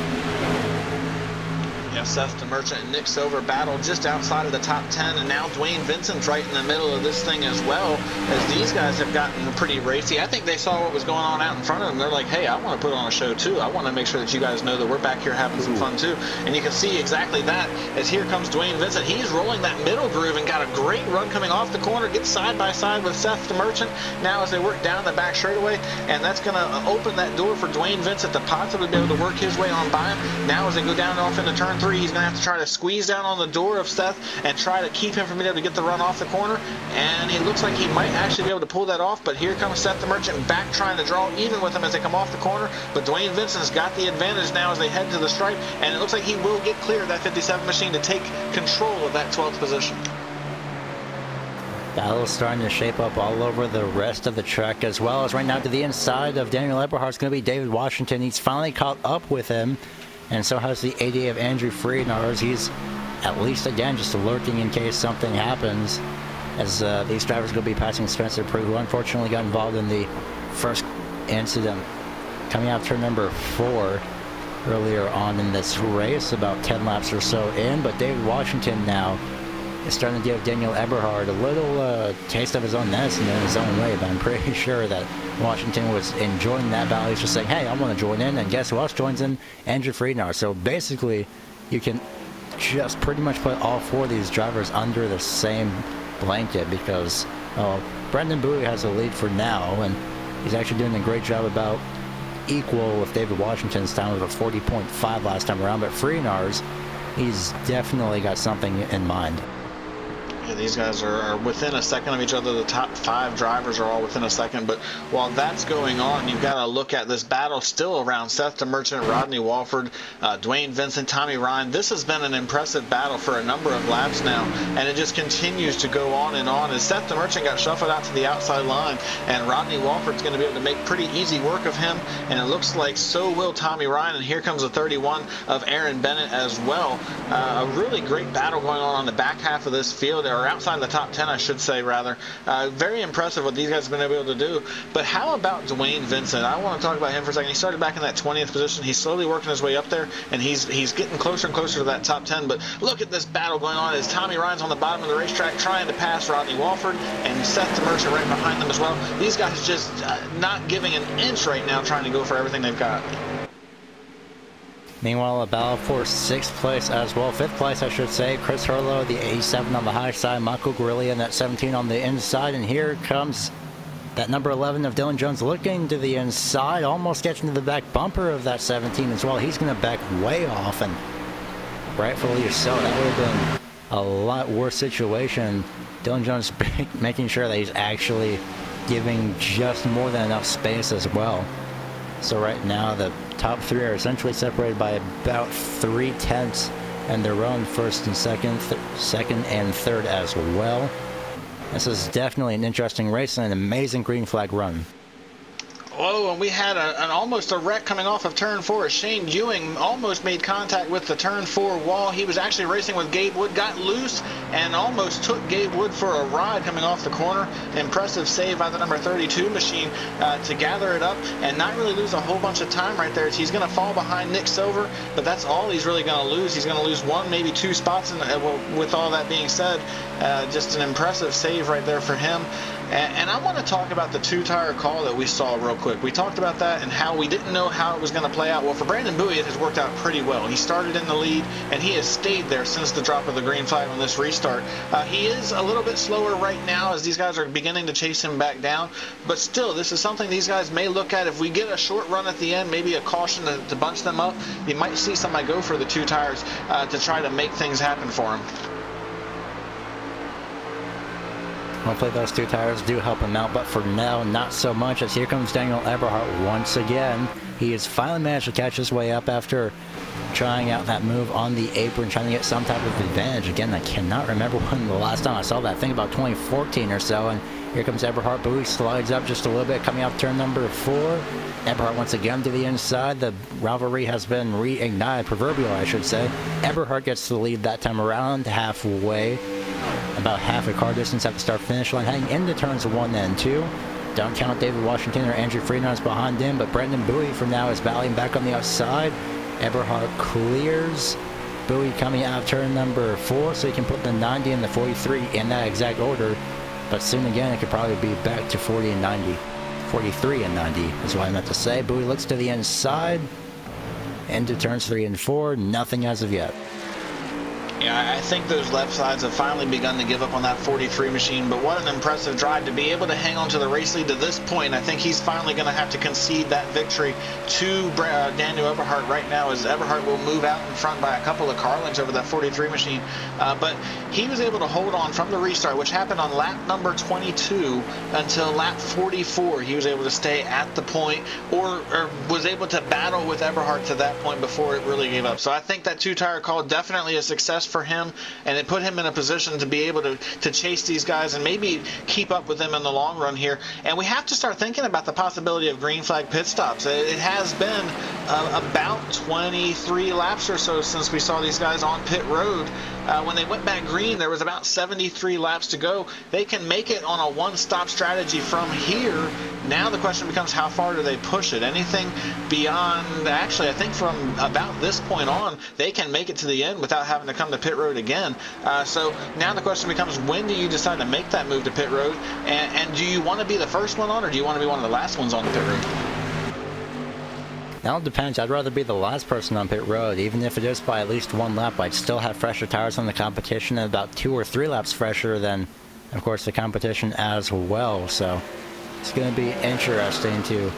Yeah, Seth DeMerchant and Nick Silver battle just outside of the top 10, and now Dwayne Vincent's right in the middle of this thing as well, as these guys have gotten pretty racy. I think they saw what was going on out in front of them. They're like, hey, I want to put on a show too. I want to make sure that you guys know that we're back here having some fun too. And you can see exactly that as here comes Dwayne Vincent. He's rolling that middle groove and got a great run coming off the corner, gets side by side with Seth DeMerchant now as they work down the back straightaway, and that's going to open that door for Dwayne Vincent to possibly be able to work his way on by him. Now as they go down off into turn 3, he's going to have to try to squeeze down on the door of Seth and try to keep him from being able to get the run off the corner, and it looks like he might actually be able to pull that off, but here comes Seth DeMerchant back trying to draw even with him as they come off the corner, but Dwayne Vincent's got the advantage now as they head to the stripe, and it looks like he will get clear of that 57 machine to take control of that 12th position. Battle's starting to shape up all over the rest of the track, as well as right now to the inside of Daniel Eberhardt's going to be David Washington. He's finally caught up with him, and so has the 80 of Andrew Friednars. He's at least, again, just lurking in case something happens, as these drivers are going to be passing Spencer Prue, who unfortunately got involved in the first incident coming out of turn number 4 earlier on in this race, about 10 laps or so in. But David Washington now is starting to give Daniel Eberhardt a little taste of his own medicine in his own way, but I'm pretty sure that Washington was enjoying that battle. He's just saying, hey, I want to join in, and guess who else joins in? Andrew Friednar. So basically, you can just pretty much put all 4 of these drivers under the same blanket, because Brendan Bowie has the lead for now, and he's actually doing a great job about equal with David Washington's time of a 40.5 last time around, but Friednar's, he's definitely got something in mind. Yeah, these guys are within a second of each other. The top 5 drivers are all within a second. But while that's going on, you've got to look at this battle still around Seth DeMerchant, Rodney Walford, Dwayne Vincent, Tommy Ryan. This has been an impressive battle for a number of laps now, and it just continues to go on and on. As Seth DeMerchant got shuffled out to the outside line, and Rodney Walford's going to be able to make pretty easy work of him, and it looks like so will Tommy Ryan. And here comes the 31 of Aaron Bennett as well. A really great battle going on the back half of this field, or outside the top 10, I should say, rather. Very impressive what these guys have been able to do. But how about Dwayne Vincent? I want to talk about him for a second. He started back in that 20th position. He's slowly working his way up there, and he's getting closer and closer to that top 10. But look at this battle going on as Tommy Ryan's on the bottom of the racetrack trying to pass Rodney Walford, and Seth DeMerchant right behind them as well. These guys just not giving an inch right now, trying to go for everything they've got. Meanwhile, a battle for 6th place as well. 5th place, I should say. Chris Hurlow, the 87 on the high side. Michael Guerrillia in that 17 on the inside. And here comes that number 11 of Dylan Jones looking to the inside. Almost getting to the back bumper of that 17 as well. He's going to back way off, and rightfully so. That would have been a lot worse situation. Dylan Jones making sure that he's actually giving just more than enough space as well. So right now, the top 3 are essentially separated by about 3/10, and they're run first and second and third as well. This is definitely an interesting race and an amazing green flag run. Oh, and we had almost a wreck coming off of turn 4. Shane Ewing almost made contact with the turn 4 wall. He was actually racing with Gabe Wood, got loose, and almost took Gabe Wood for a ride coming off the corner. Impressive save by the number 32 machine to gather it up and not really lose a whole bunch of time right there. He's going to fall behind Nick Silver, but that's all he's really going to lose. He's going to lose 1, maybe 2 spots. And with all that being said, just an impressive save right there for him. And I want to talk about the 2-tire call that we saw real quick. We talked about that and how we didn't know how it was going to play out. Well, for Brandon Bowie, it has worked out pretty well. He started in the lead, and he has stayed there since the drop of the green flag on this restart. He is a little bit slower right now as these guys are beginning to chase him back down. But still, this is something these guys may look at. If we get a short run at the end, maybe a caution to bunch them up, you might see somebody go for the 2 tires to try to make things happen for him. Hopefully those 2 tires do help him out, but for now, not so much, as here comes Daniel Eberhardt once again. He has finally managed to catch his way up after trying out that move on the apron, trying to get some type of advantage. Again, I cannot remember when the last time I saw that. I think about 2014 or so, and Here comes Eberhardt. Bowie slides up just a little bit, coming off turn number 4. Eberhardt once again to the inside. The rivalry has been reignited, proverbial I should say. Eberhardt gets the lead that time around, halfway. About half a car distance at the start-finish line, heading into turns 1 and 2. Don't count David Washington or Andrew Freenar is behind him, but Brendan Bowie for now is battling back on the outside. Eberhardt clears. Bowie coming out of turn number 4, so he can put the 90 and the 43 in that exact order. But soon again, it could probably be back to 40 and 90. 43 and 90 is what I meant to say. Bowie looks to the inside. Into turns 3 and 4. Nothing as of yet. Yeah, I think those left sides have finally begun to give up on that 43 machine, but what an impressive drive to be able to hang on to the race lead to this point. I think he's finally going to have to concede that victory to Daniel Eberhardt right now, as Eberhardt will move out in front by a couple of car lengths over that 43 machine. But he was able to hold on from the restart, which happened on lap number 22, until lap 44. He was able to stay at the point, or was able to battle with Eberhardt to that point before it really gave up. So I think that two-tire call definitely a success for him, and it put him in a position to be able to chase these guys and maybe keep up with them in the long run here. And we have to start thinking about the possibility of green flag pit stops. It has been about 23 laps or so since we saw these guys on pit road. When they went back green, there was about 73 laps to go. They can make it on a one-stop strategy from here. Now the question becomes, how far do they push it? Anything beyond, actually, I think from about this point on, they can make it to the end without having to come to pit road again. So now the question becomes, when do you decide to make that move to pit road? And do you want to be the first one on, or do you want to be one of the last ones on the pit road? Now it depends. I'd rather be the last person on pit road. Even if it is by at least 1 lap, I'd still have fresher tires on the competition, and about 2 or 3 laps fresher than, of course, the competition as well. So it's going to be interesting to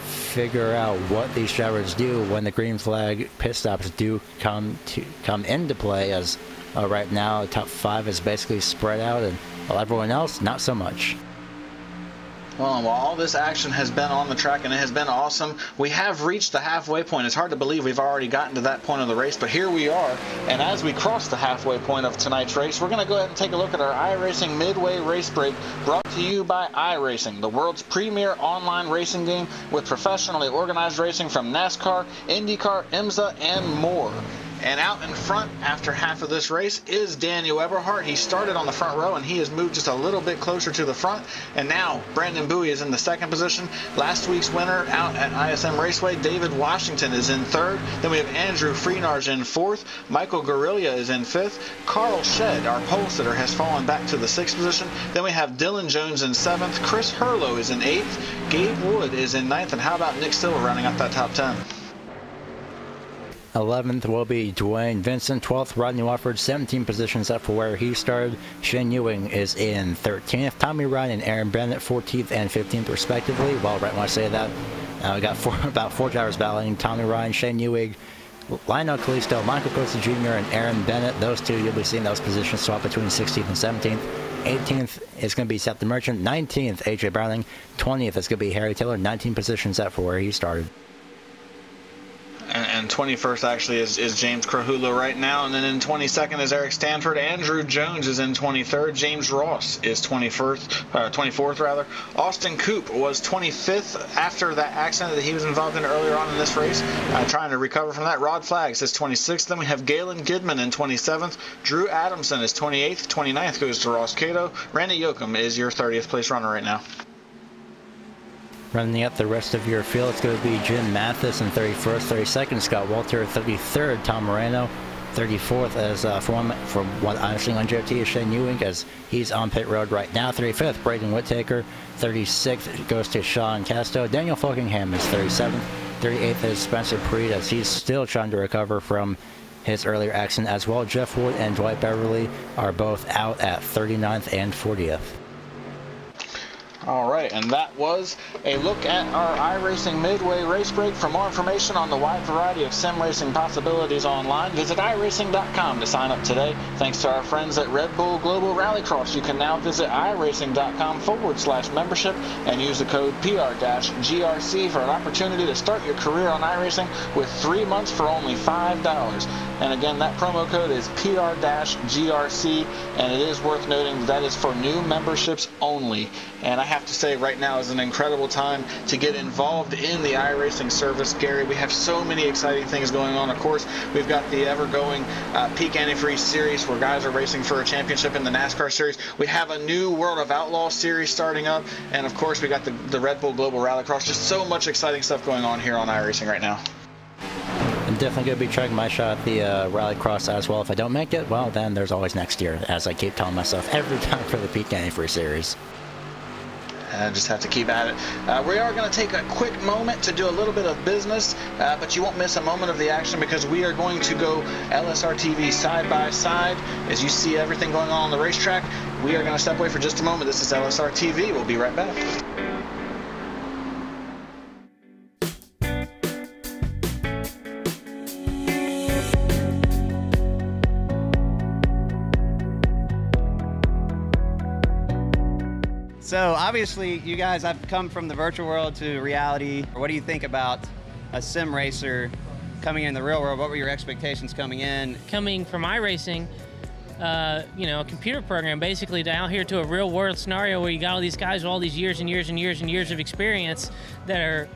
figure out what these drivers do when the green flag pit stops do come into play, as right now the top 5 is basically spread out, and everyone else not so much. Well, all this action has been on the track, and it has been awesome. We have reached the halfway point. It's hard to believe we've already gotten to that point of the race, but here we are. And as we cross the halfway point of tonight's race, we're going to go ahead and take a look at our iRacing Midway Race Break, brought to you by iRacing, the world's premier online racing game with professionally organized racing from NASCAR, IndyCar, IMSA, and more. And out in front after half of this race is Daniel Eberhardt. He started on the front row, and he has moved just a little bit closer to the front. And now Brendan Bowie is in the second position. Last week's winner out at ISM Raceway, David Washington, is in third. Then we have Andrew Freenar in fourth. Michael Guerrilla is in fifth. Carl Shedd, our pole sitter, has fallen back to the sixth position. Then we have Dylan Jones in seventh. Chris Hurlow is in eighth. Gabe Wood is in ninth. And how about Nick Stiller rounding out that top 10? 11th will be Dwayne Vincent. 12th, Rodney Wofford. 17 positions up for where he started. Shane Ewing is in 13th. Tommy Ryan and Aaron Bennett 14th and 15th respectively. Well, right when I say that, we got about four drivers battling. Tommy Ryan, Shane Ewing, Lionel Kalisto, Michael Costa Jr., and Aaron Bennett. Those two, you'll be seeing those positions swap between 16th and 17th. 18th is going to be Seth the Merchant. 19th, AJ Browning. 20th is going to be Harry Taylor. 19 positions up for where he started. And 21st actually is James Crahula right now. And then in 22nd is Eric Stanford. Andrew Jones is in 23rd. James Ross is 24th rather. Austin Coop was 25th after that accident that he was involved in earlier on in this race, trying to recover from that. Rod Flaggs is 26th. Then we have Galen Gidman in 27th. Drew Adamson is 28th. 29th goes to Ross Cato. Randy Yoakum is your 30th place runner right now. Running up the rest of your field, it's going to be Jim Mathis in 31st, 32nd, Scott Walter, 33rd, Tom Moreno, 34th, as from what I'm seeing on JT, is Shane Ewing, as he's on pit road right now. 35th, Braden Whittaker, 36th goes to Sean Casto. Daniel Fulkingham is 37th, 38th is Spencer Preed, as he's still trying to recover from his earlier accident as well. Jeff Wood and Dwight Beverly are both out at 39th and 40th. All right, and that was a look at our iRacing Midway race break. For more information on the wide variety of sim racing possibilities online, visit iRacing.com to sign up today. Thanks to our friends at Red Bull Global Rallycross, you can now visit iRacing.com/membership and use the code PR-GRC for an opportunity to start your career on iRacing with 3 months for only $5. And again, that promo code is PR-GRC, and it is worth noting that is for new memberships only. And I have to say, right now is an incredible time to get involved in the iRacing service. Gary, we have so many exciting things going on. Of course, we've got the ever-going Peak Antifreeze Series, where guys are racing for a championship in the NASCAR Series. We have a new World of Outlaws Series starting up, and of course, we got the Red Bull Global Rallycross. Just so much exciting stuff going on here on iRacing right now. I'm definitely going to be trying my shot at the Rallycross as well. If I don't make it, well, then there's always next year, as I keep telling myself every time for the Peak Antifreeze Series. I just have to keep at it. We are going to take a quick moment to do a little bit of business, but you won't miss a moment of the action because we are going to go LSRTV side by side. As you see everything going on the racetrack, we are going to step away for just a moment. This is LSRTV. We'll be right back. So obviously you guys have come from the virtual world to reality. What do you think about a sim racer coming in the real world? What were your expectations coming in? Coming from iRacing, you know, a computer program basically down here to a real world scenario where you got all these guys with all these years and years and years and years of experience that are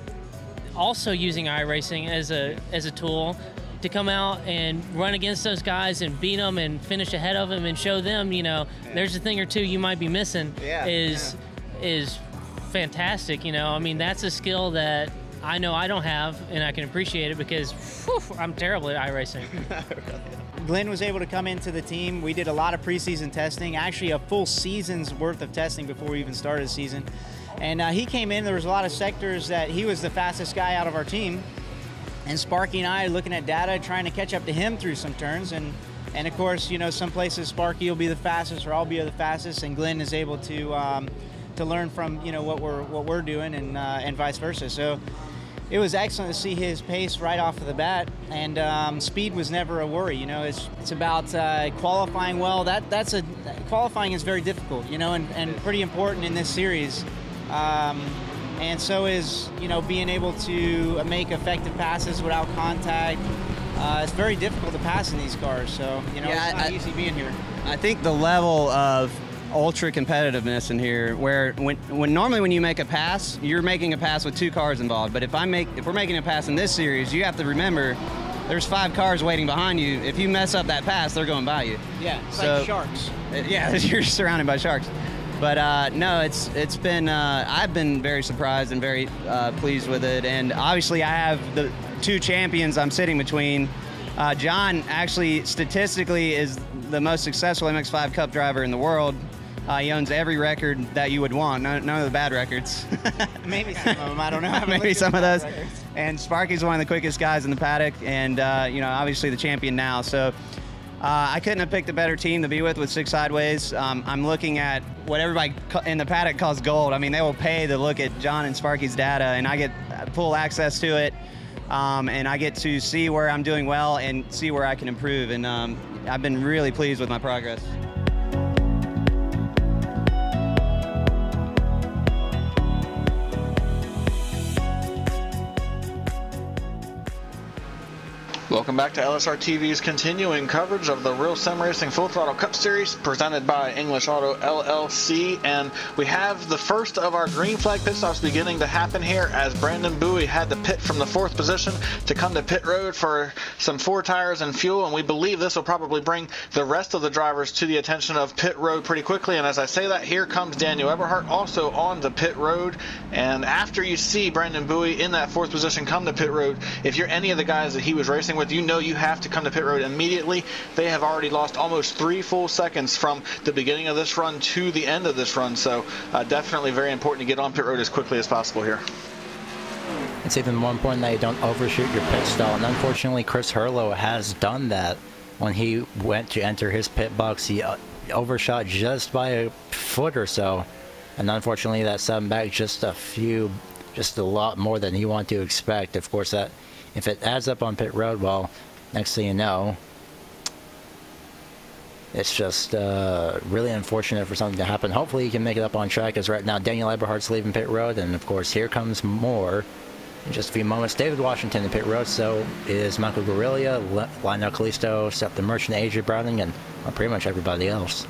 also using iRacing as a tool to come out and run against those guys and beat them and finish ahead of them and show them, you know, there's a thing or two you might be missing is fantastic. You know, I mean, that's a skill that I know I don't have, and I can appreciate it because I'm terrible at iRacing. Glenn was able to come into the team. We did a lot of preseason testing, actually a full season's worth of testing before we even started the season. And he came in, there was a lot of sectors that he was the fastest guy out of our team. And Sparky and I are looking at data, trying to catch up to him through some turns. And of course, you know, some places Sparky will be the fastest or I'll be the fastest, and Glenn is able to learn from, you know, what we're doing and vice versa. So it was excellent to see his pace right off of the bat, and speed was never a worry. You know, it's about qualifying well. Qualifying is very difficult, you know, and pretty important in this series. And so is, you know, being able to make effective passes without contact. It's very difficult to pass in these cars, so, you know, it's not easy being here. I think the level of ultra competitiveness in here, where normally when you make a pass, you're making a pass with 2 cars involved. But if we're making a pass in this series, you have to remember there's 5 cars waiting behind you. If you mess up that pass, they're going by you. Yeah, it's like sharks. Yeah, you're surrounded by sharks. But no, it's been I've been very surprised and very pleased with it. And obviously I have the 2 champions I'm sitting between. John actually statistically is the most successful MX-5 Cup driver in the world. He owns every record that you would want, none of the bad records. Maybe some of them, I don't know. Maybe some of those. And Sparky's one of the quickest guys in the paddock, and you know, obviously the champion now. So I couldn't have picked a better team to be with 6 Sideways. I'm looking at what everybody in the paddock calls gold. I mean, they will pay to look at John and Sparky's data, and I get full access to it. And I get to see where I'm doing well and see where I can improve. And I've been really pleased with my progress. Welcome back to LSRTV's continuing coverage of the Real Sim Racing Full Throttle Cup Series presented by English Auto L.L.C. And we have the first of our green flag pit stops beginning to happen here as Brandon Bowie had to pit from the 4th position to come to pit road for some 4 tires and fuel. And we believe this will probably bring the rest of the drivers to the attention of pit road pretty quickly. And as I say that, here comes Daniel Eberhardt also on to pit road. And after you see Brandon Bowie in that 4th position come to pit road, if you're any of the guys that he was racing with, you know you have to come to pit road immediately. They have already lost almost 3 full seconds from the beginning of this run to the end of this run, so definitely very important to get on pit road as quickly as possible here. It's even more important that you don't overshoot your pit stall, and unfortunately Chris Hurlow has done that. When he went to enter his pit box, he overshot just by a foot or so. And unfortunately, that sent back just a lot more than he wanted to expect. Of course, that if it adds up on pit road, well, next thing you know, it's just really unfortunate for something to happen. Hopefully he can make it up on track, as right now Daniel Eberhardt's leaving pit road, and of course here comes more in just a few moments. David Washington in pit road, so is Michael Guerrilla, Lionel Kalisto, Seth the Merchant, AJ Browning, and pretty much everybody else.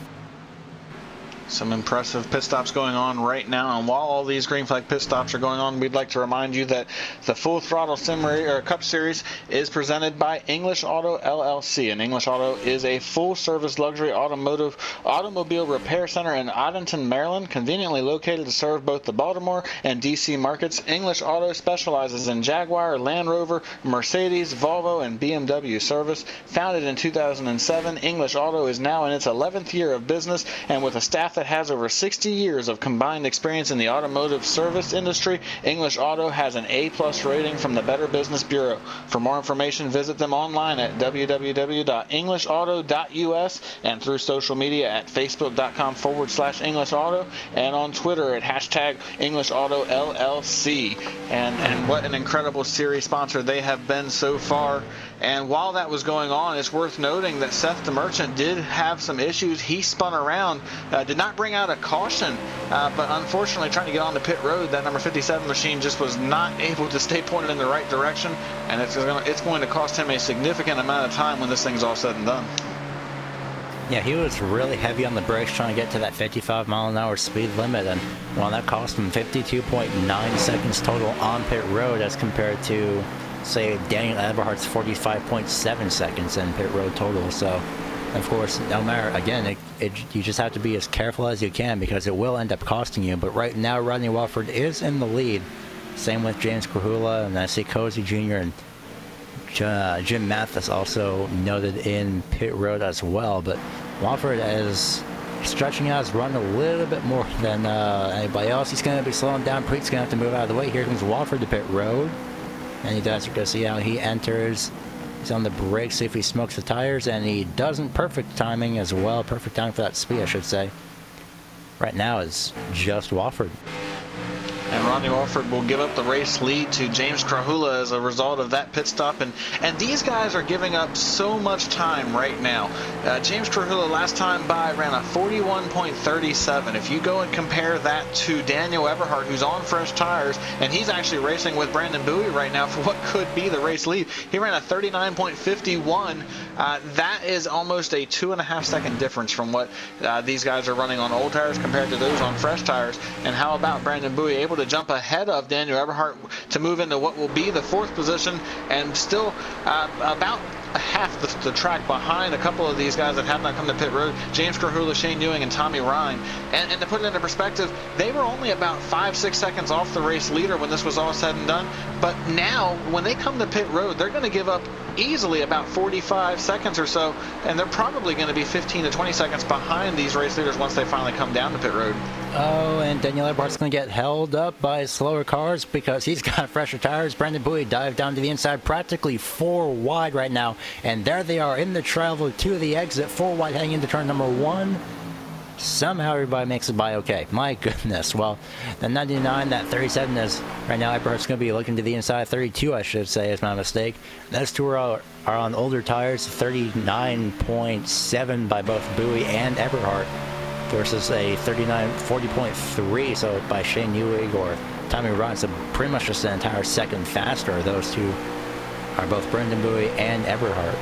Some impressive pit stops going on right now, and while all these green flag pit stops are going on, we'd like to remind you that the Full Throttle Cup Series is presented by English Auto L.L.C. And English Auto is a full-service luxury automobile repair center in Odenton, Maryland, conveniently located to serve both the Baltimore and D.C. markets. English Auto specializes in Jaguar, Land Rover, Mercedes, Volvo, and BMW service. Founded in 2007, English Auto is now in its 11th year of business, and with a staff that has over 60 years of combined experience in the automotive service industry, English Auto has an A+ rating from the Better Business Bureau. For more information, visit them online at www.englishauto.us and through social media at facebook.com/English Auto and on Twitter at #EnglishAutoLLC. And what an incredible series sponsor they have been so far. And while that was going on, it's worth noting that Seth the Merchant did have some issues. He spun around, did not bring out a caution, but unfortunately trying to get on the pit road, that number 57 machine just was not able to stay pointed in the right direction, and it's going to cost him a significant amount of time when this thing's all said and done. Yeah, he was really heavy on the brakes trying to get to that 55-mile-an-hour speed limit, and well, that cost him 52.9 seconds total on pit road as compared to, say, Daniel Eberhardt's 45.7 seconds in pit road total. So, of course, no matter, again, you just have to be as careful as you can because it will end up costing you. But right now, Rodney Walford is in the lead. Same with James Krahula, and I see Cozy Jr. and Jim Mathis also noted in pit road as well. But Walford is stretching out his run a little bit more than anybody else. He's going to be slowing down. Preet's going to have to move out of the way. Here comes Walford to pit road. And he does. You're going to see how he enters. He's on the brakes, see if he smokes the tires, and he doesn't. Perfect timing as well. Perfect timing for that speed, I should say. Right now is just Walford. And Rodney Walford will give up the race lead to James Krahula as a result of that pit stop. And these guys are giving up so much time right now. James Krahula last time by ran a 41.37. If you go and compare that to Daniel Eberhardt, who's on fresh tires, and he's actually racing with Brandon Bowie right now for what could be the race lead. He ran a 39.51. That is almost a 2.5-second difference from what these guys are running on old tires compared to those on fresh tires. And how about Brandon Bowie able to jump ahead of Daniel Eberhardt to move into what will be the 4th position, and still about half the track behind a couple of these guys that have not come to pit road, James Krahula, Shane Ewing, and Tommy Ryan. And to put it into perspective, they were only about 5-6 seconds off the race leader when this was all said and done. But now, when they come to pit road, they're going to give up easily about 45 seconds or so, and they're probably going to be 15 to 20 seconds behind these race leaders once they finally come down to pit road. Oh, and Daniel Eberhardt's going to get held up by slower cars because he's got fresher tires. Brandon Bowie dived down to the inside, practically 4 wide right now. And there they are in the travel to the exit, 4 wide heading into turn number 1. Somehow everybody makes it by okay. My goodness. Well, the 99, that 37 is right now. Eberhardt's going to be looking to the inside. 32, I should say, is my mistake. Those two are on older tires. 39.7 by both Bowie and Eberhardt versus a 40.3. So by Shane Ewing or Tommy Ryan. So pretty much just an entire second faster. Those two are both Brandon Bowie and Eberhardt.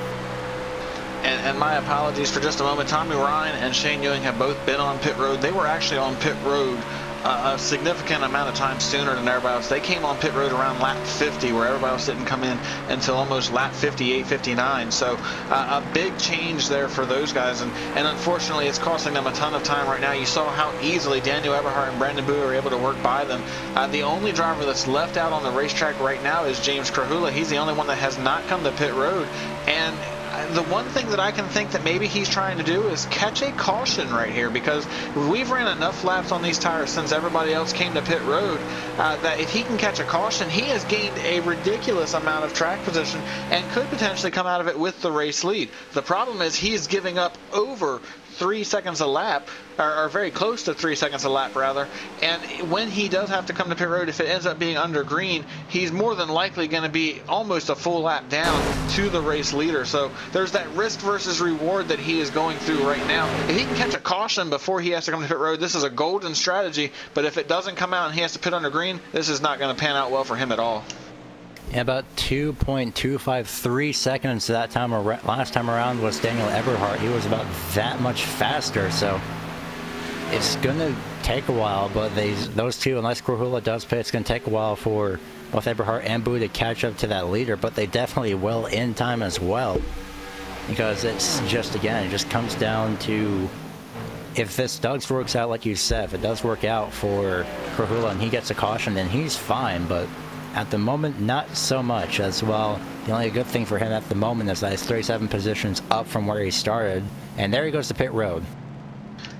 And my apologies for just a moment. Tommy Ryan and Shane Ewing have both been on pit road. They were actually on pit road a significant amount of time sooner than everybody else. They came on pit road around lap 50, where everybody else didn't come in until almost lap 58, 59. So a big change there for those guys. And unfortunately, it's costing them a ton of time right now. You saw how easily Daniel Eberhardt and Brandon Bowie were able to work by them. The only driver that's left out on the racetrack right now is James Krahula. He's the only one that has not come to pit road. And the one thing that I can think that maybe he's trying to do is catch a caution right here, because we've ran enough laps on these tires since everybody else came to pit road that if he can catch a caution, he has gained a ridiculous amount of track position and could potentially come out of it with the race lead. The problem is he is giving up over 3 seconds a lap, or very close to 3 seconds a lap rather, and when he does have to come to pit road, if it ends up being under green, he's more than likely going to be almost a full lap down to the race leader. So there's that risk versus reward that he is going through right now. If he can catch a caution before he has to come to pit road, this is a golden strategy, but if it doesn't come out and he has to pit under green, this is not going to pan out well for him at all. Yeah, about 2.253 seconds that time last time around was Daniel Eberhardt. He was about that much faster, so it's going to take a while, but those two, unless Grohula does pit, it's going to take a while for both Eberhardt and Boo to catch up to that leader, but they definitely will in time as well, because it's just, again, it just comes down to if this does works out like you said, if it does work out for Grohula and he gets a caution, then he's fine, but at the moment, not so much as well. The only good thing for him at the moment is that he's 37 positions up from where he started. And there he goes to pit road.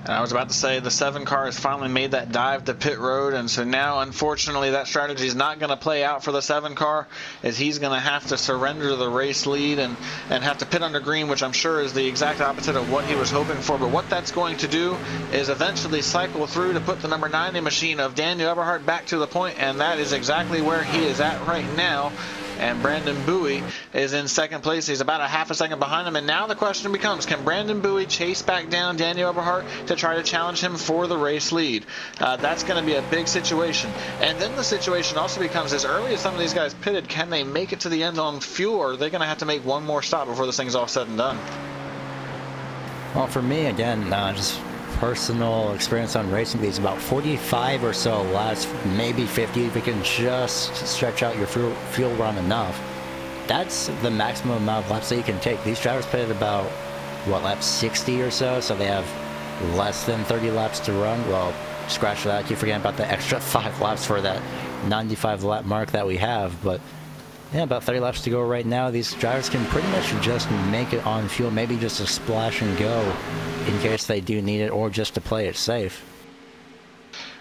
And I was about to say the 7 car has finally made that dive to pit road, and so now unfortunately that strategy is not going to play out for the 7 car, as he's going to have to surrender the race lead and have to pit under green, which I'm sure is the exact opposite of what he was hoping for. But what that's going to do is eventually cycle through to put the number 90 machine of Daniel Eberhardt back to the point, and that is exactly where he is at right now. And Brandon Bowie is in second place. He's about a half a second behind him. And now the question becomes, can Brandon Bowie chase back down Daniel Eberhardt to try to challenge him for the race lead? That's going to be a big situation. And then the situation also becomes, as early as some of these guys pitted, can they make it to the end on fuel, or are they going to have to make one more stop before this thing's all said and done? Well, for me, again, just personal experience on racing these, about 45 or so laps, maybe 50 if you can just stretch out your fuel run enough. That's the maximum amount of laps that you can take. These drivers pitted about, what, lap 60 or so, so they have less than 30 laps to run. Well, scratch that, keep forgetting about the extra 5 laps for that 95 lap mark that we have, but yeah, about 30 laps to go right now. These drivers can pretty much just make it on fuel, maybe just a splash and go in case they do need it, or just to play it safe.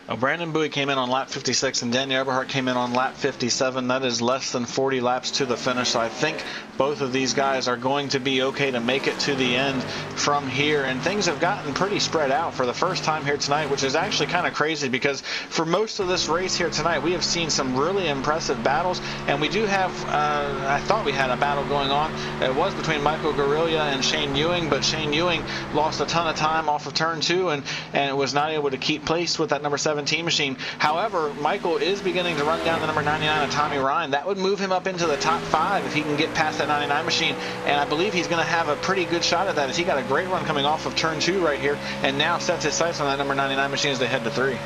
Well, Brandon Bowie came in on lap 56 and Daniel Eberhardt came in on lap 57. That is less than 40 laps to the finish. So I think both of these guys are going to be okay to make it to the end from here. And things have gotten pretty spread out for the first time here tonight, which is actually kind of crazy, because for most of this race here tonight, we have seen some really impressive battles. And we do have, I thought we had a battle going on. It was between Michael Guerrilla and Shane Ewing, but Shane Ewing lost a ton of time off of turn 2 and was not able to keep pace with that number 17 machine. However, Michael is beginning to run down the number 99 of Tommy Ryan. That would move him up into the top 5 if he can get past that 99 machine, and I believe he's going to have a pretty good shot at that, as he got a great run coming off of turn 2 right here, and now sets his sights on that number 99 machine as they head to 3.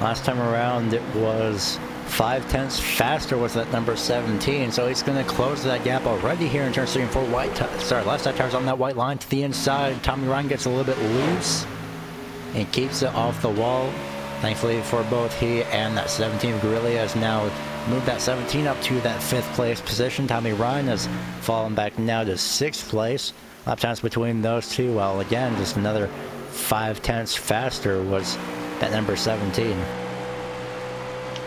Last time around it was 5/10 faster with that number 17, so he's going to close that gap already here in turns 3 and 4. Last tires on that white line to the inside. Tommy Ryan gets a little bit loose and keeps it off the wall. Thankfully for both he and that 17 Guerrilla has now moved that 17 up to that 5th place position. Tommy Ryan has fallen back now to 6th place. Lap times between those two, well, again, just another 5/10 faster was that number 17.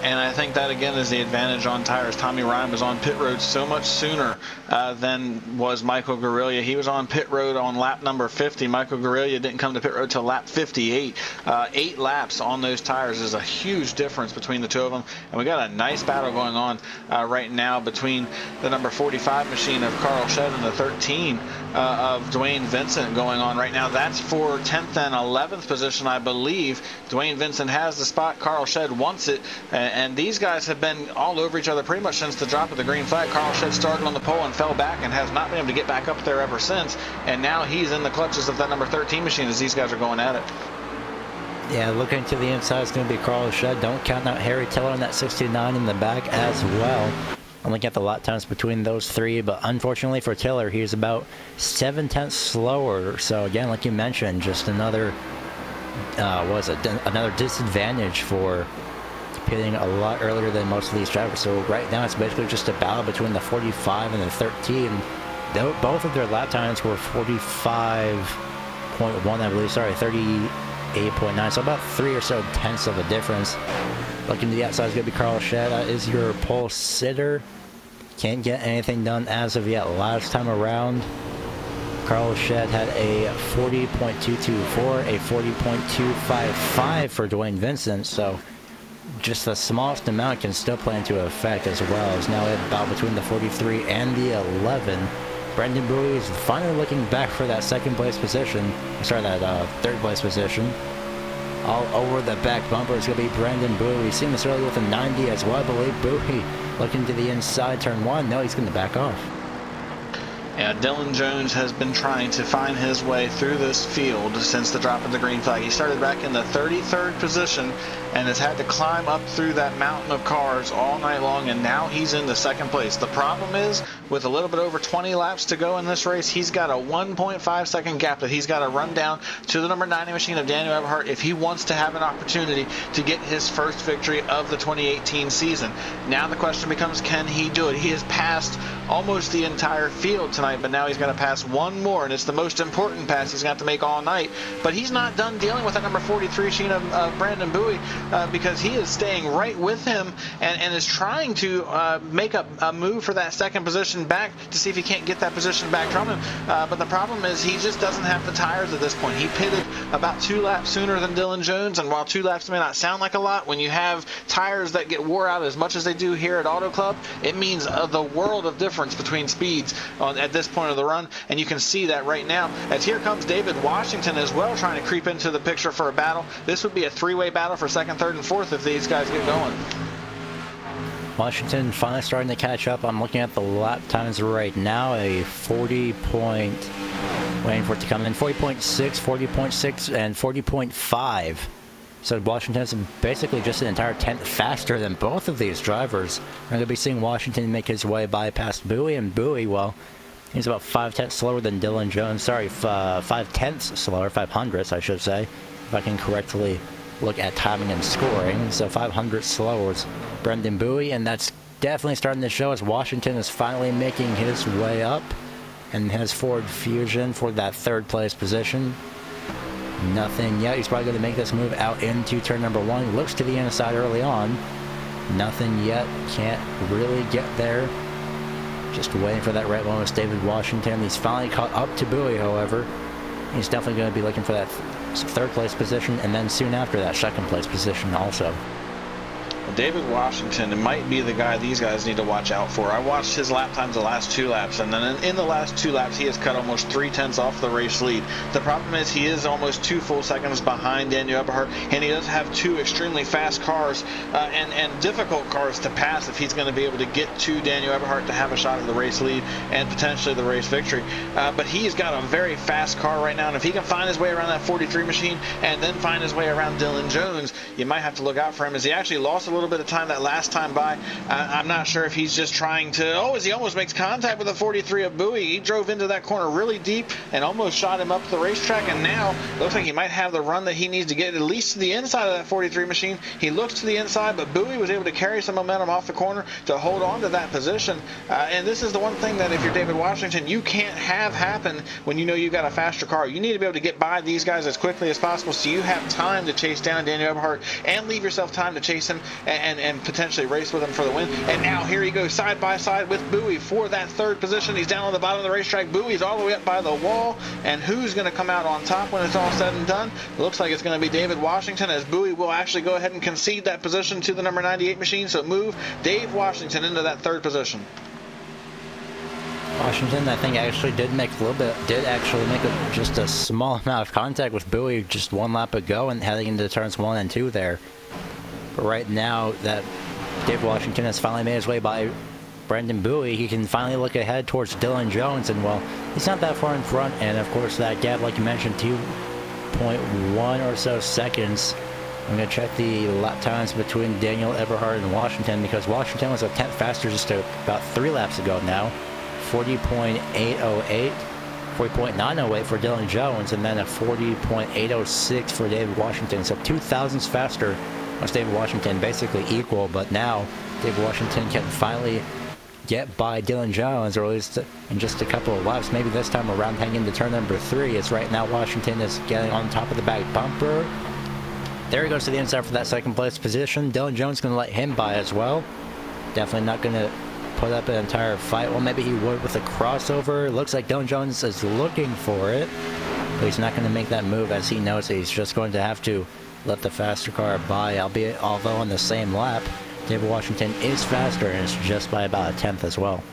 And I think that, again, is the advantage on tires. Tommy Ryan was on pit road so much sooner than was Michael Guerrilla. He was on pit road on lap number 50. Michael Guerrilla didn't come to pit road till lap 58. 8 laps on those tires is a huge difference between the two of them. And we got a nice battle going on right now between the number 45 machine of Carl Shedd and the 13 of Dwayne Vincent going on right now. That's for 10th and 11th position, I believe. Dwayne Vincent has the spot. Carl Shedd wants it. And these guys have been all over each other pretty much since the drop of the green flag. Carl Shedd started on the pole and fell back and has not been able to get back up there ever since. And now he's in the clutches of that number 13 machine as these guys are going at it. Yeah, looking to the inside is going to be Carl Shedd. Don't count out Harry Tiller in that 69 in the back as well. I'm looking at the lap times between those three, but unfortunately for Tiller, he's about 7/10 slower. So again, like you mentioned, just another another disadvantage for pitting a lot earlier than most of these drivers. So right now it's basically just a battle between the 45 and the 13. Both of their lap times were 45.1, I believe. Sorry, 38.9. So about 3 or so tenths of a difference. Looking to the outside is going to be Carl Shedd. That is your pole sitter. Can't get anything done as of yet. Last time around, Carlos Shed had a 40.224, a 40.255 for Dwayne Vincent, so just the smallest amount can still play into effect as well. As now we have about between the 43 and the 11. Brendan Bowie is finally looking back for that second place position. Sorry, that third place position. All over the back bumper is going to be Brendan Bowie. We've seen this earlier with a 90 as well, I believe. Bowie looking to the inside, turn 1. No, he's going to back off. Yeah, Dylan Jones has been trying to find his way through this field since the drop of the green flag. He started back in the 33rd position and has had to climb up through that mountain of cars all night long, and now he's in the second place. The problem is, with a little bit over 20 laps to go in this race, he's got a 1.5 second gap that he's got to run down to the number 90 machine of Daniel Eberhardt if he wants to have an opportunity to get his first victory of the 2018 season. Now the question becomes, can he do it? He has passed almost the entire field tonight, but now he's got to pass one more, and it's the most important pass he's got to make all night. But he's not done dealing with that number 43 machine of Brandon Bowie, because he is staying right with him and is trying to make a move for that second position back to see if he can't get that position back from him. But the problem is he just doesn't have the tires at this point. He pitted about 2 laps sooner than Dylan Jones, and while 2 laps may not sound like a lot, when you have tires that get wore out as much as they do here at Auto Club, it means the world of difference between speeds at this point of the run, and you can see that right now as here comes David Washington as well, trying to creep into the picture for a battle. This would be a 3-way battle for second, third, and fourth if these guys get going. Washington finally starting to catch up. I'm looking at the lap times right now. A 40 point, waiting for it to come in, 40.6, 40.6, and 40.5. So Washington's basically just an entire tenth faster than both of these drivers. We're going to be seeing Washington make his way by past Bowie, and Bowie, well, he's about 5/10 slower than Dylan Jones. Sorry, 5/10 slower, 500ths I should say, if I can correctly look at timing and scoring. So 500 slower is Brendan Bowie, and that's definitely starting to show as Washington is finally making his way up and has Ford Fusion for that third place position. Nothing yet. He's probably going to make this move out into turn number 1. Looks to the inside early on. Nothing yet. Can't really get there. Just waiting for that right one with David Washington. He's finally caught up to Bowie, however. He's definitely going to be looking for that third place position, and then soon after that second place position also. David Washington might be the guy these guys need to watch out for. I watched his lap times the last 2 laps, and then in the last 2 laps he has cut almost 3/10 off the race lead. The problem is he is almost 2 full seconds behind Daniel Eberhardt, and he does have 2 extremely fast cars and difficult cars to pass if he's going to be able to get to Daniel Eberhardt to have a shot at the race lead and potentially the race victory. But he's got a very fast car right now, and if he can find his way around that 43 machine and then find his way around Dylan Jones, you might have to look out for him, as he actually lost a little bit of time that last time by. I'm not sure if he's just trying to, as he almost makes contact with the 43 of Bowie. He drove into that corner really deep and almost shot him up the racetrack, and now looks like he might have the run that he needs to get at least to the inside of that 43 machine. He looks to the inside, but Bowie was able to carry some momentum off the corner to hold on to that position. And this is the one thing that if you're David Washington, you can't have happen when you know you've got a faster car. You need to be able to get by these guys as quickly as possible so you have time to chase down Daniel Eberhardt and leave yourself time to chase him and potentially race with him for the win. And now here he goes side by side with Bowie for that third position. He's down on the bottom of the racetrack. Bowie's all the way up by the wall, and who's going to come out on top when it's all said and done? It looks like it's going to be David Washington, as Bowie will actually go ahead and concede that position to the number 98 machine. So move Dave Washington into that third position. Washington, I think, actually did make just a small amount of contact with Bowie just 1 lap ago and heading into turns 1 and 2 there. But right now that Dave Washington has finally made his way by Brendan Bowie, he can finally look ahead towards Dylan Jones, and well, he's not that far in front, and of course that gap, like you mentioned, 2.1 or so seconds. I'm going to check the lap times between Daniel Eberhardt and Washington, because Washington was a tenth faster just about 3 laps ago now. 40.808, 40.908 for Dylan Jones, and then a 40.806 for David Washington. So 2 thousandths faster was David Washington, basically equal, but now David Washington can finally get by Dylan Jones, or at least in just a couple of laps, maybe this time around heading into turn number 3. It's right now Washington is getting on top of the back bumper. There he goes to the inside for that second place position. Dylan Jones going to let him by as well. Definitely not going to put up an entire fight. Well, maybe he would with a crossover. Looks like Dylan Jones is looking for it, but he's not going to make that move, as he knows that he's just going to have to let the faster car by, although on the same lap. David Washington is faster, and it's just by about a tenth as well.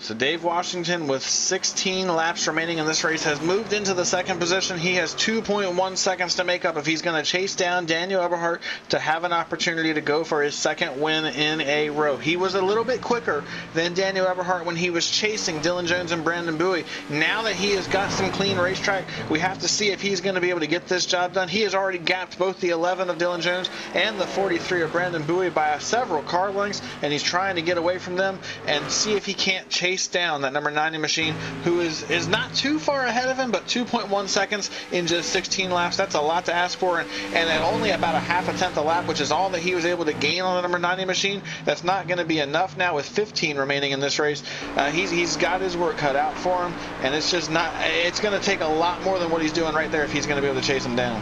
So Dave Washington, with 16 laps remaining in this race, has moved into the second position. He has 2.1 seconds to make up if he's going to chase down Daniel Eberhardt to have an opportunity to go for his second win in a row. He was a little bit quicker than Daniel Eberhardt when he was chasing Dylan Jones and Brandon Bowie. Now that he has got some clean racetrack, we have to see if he's going to be able to get this job done. He has already gapped both the 11 of Dylan Jones and the 43 of Brandon Bowie by several car lengths, and he's trying to get away from them and see if he can't chase down that number 90 machine, who is not too far ahead of him, but 2.1 seconds in just 16 laps. That's a lot to ask for, and at only about a half a tenth a lap, which is all that he was able to gain on the number 90 machine. That's not going to be enough now with 15 remaining in this race. He's got his work cut out for him, and it's just not. It's going to take a lot more than what he's doing right there if he's going to be able to chase him down.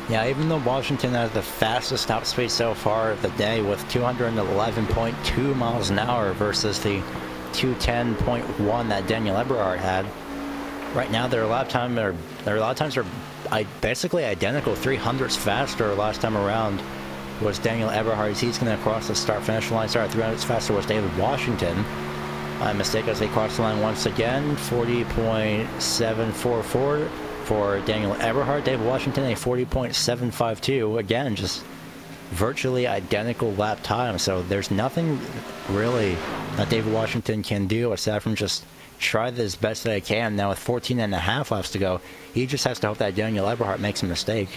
Yeah, even though Washington has the fastest top speed so far of the day with 211.2 miles an hour versus the 210.1 that Daniel Eberhardt had, right now their lap times are basically identical. 300ths faster last time around was Daniel Eberhardt. He's going to cross the start-finish line. 300ths faster was David Washington. My mistake as they cross the line once again. 40.744. for Daniel Eberhardt. David Washington, a 40.752. Again, just virtually identical lap time. So there's nothing really that David Washington can do aside from just try this best that I can. Now with 14 and a half laps to go, he just has to hope that Daniel Eberhardt makes a mistake.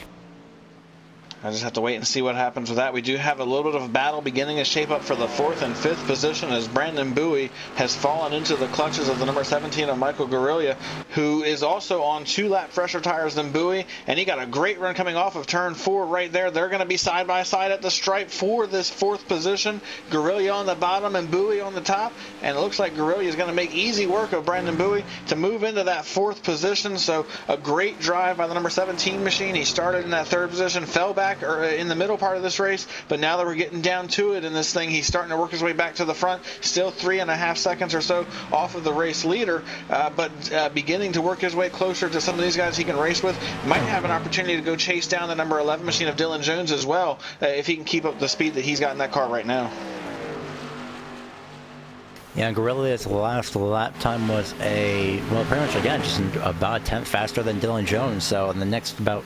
I just have to wait and see what happens with that. We do have a little bit of a battle beginning to shape up for the 4th and 5th position as Brandon Bowie has fallen into the clutches of the number 17 of Michael Guerrilla, who is also on 2 lap fresher tires than Bowie, and he got a great run coming off of turn 4 right there. They're going to be side by side at the stripe for this 4th position. Guerrilla on the bottom and Bowie on the top, and it looks like Guerrilla is going to make easy work of Brandon Bowie to move into that 4th position. So a great drive by the number 17 machine. He started in that 3rd position, fell back or in the middle part of this race, but now that we're getting down to it in this thing, he's starting to work his way back to the front, still 3.5 seconds or so off of the race leader, but beginning to work his way closer to some of these guys he can race with. Might have an opportunity to go chase down the number 11 machine of Dylan Jones as well, if he can keep up the speed that he's got in that car right now. Yeah, Guerrilla's last lap time was pretty much again just about a tenth faster than Dylan Jones. So in the next about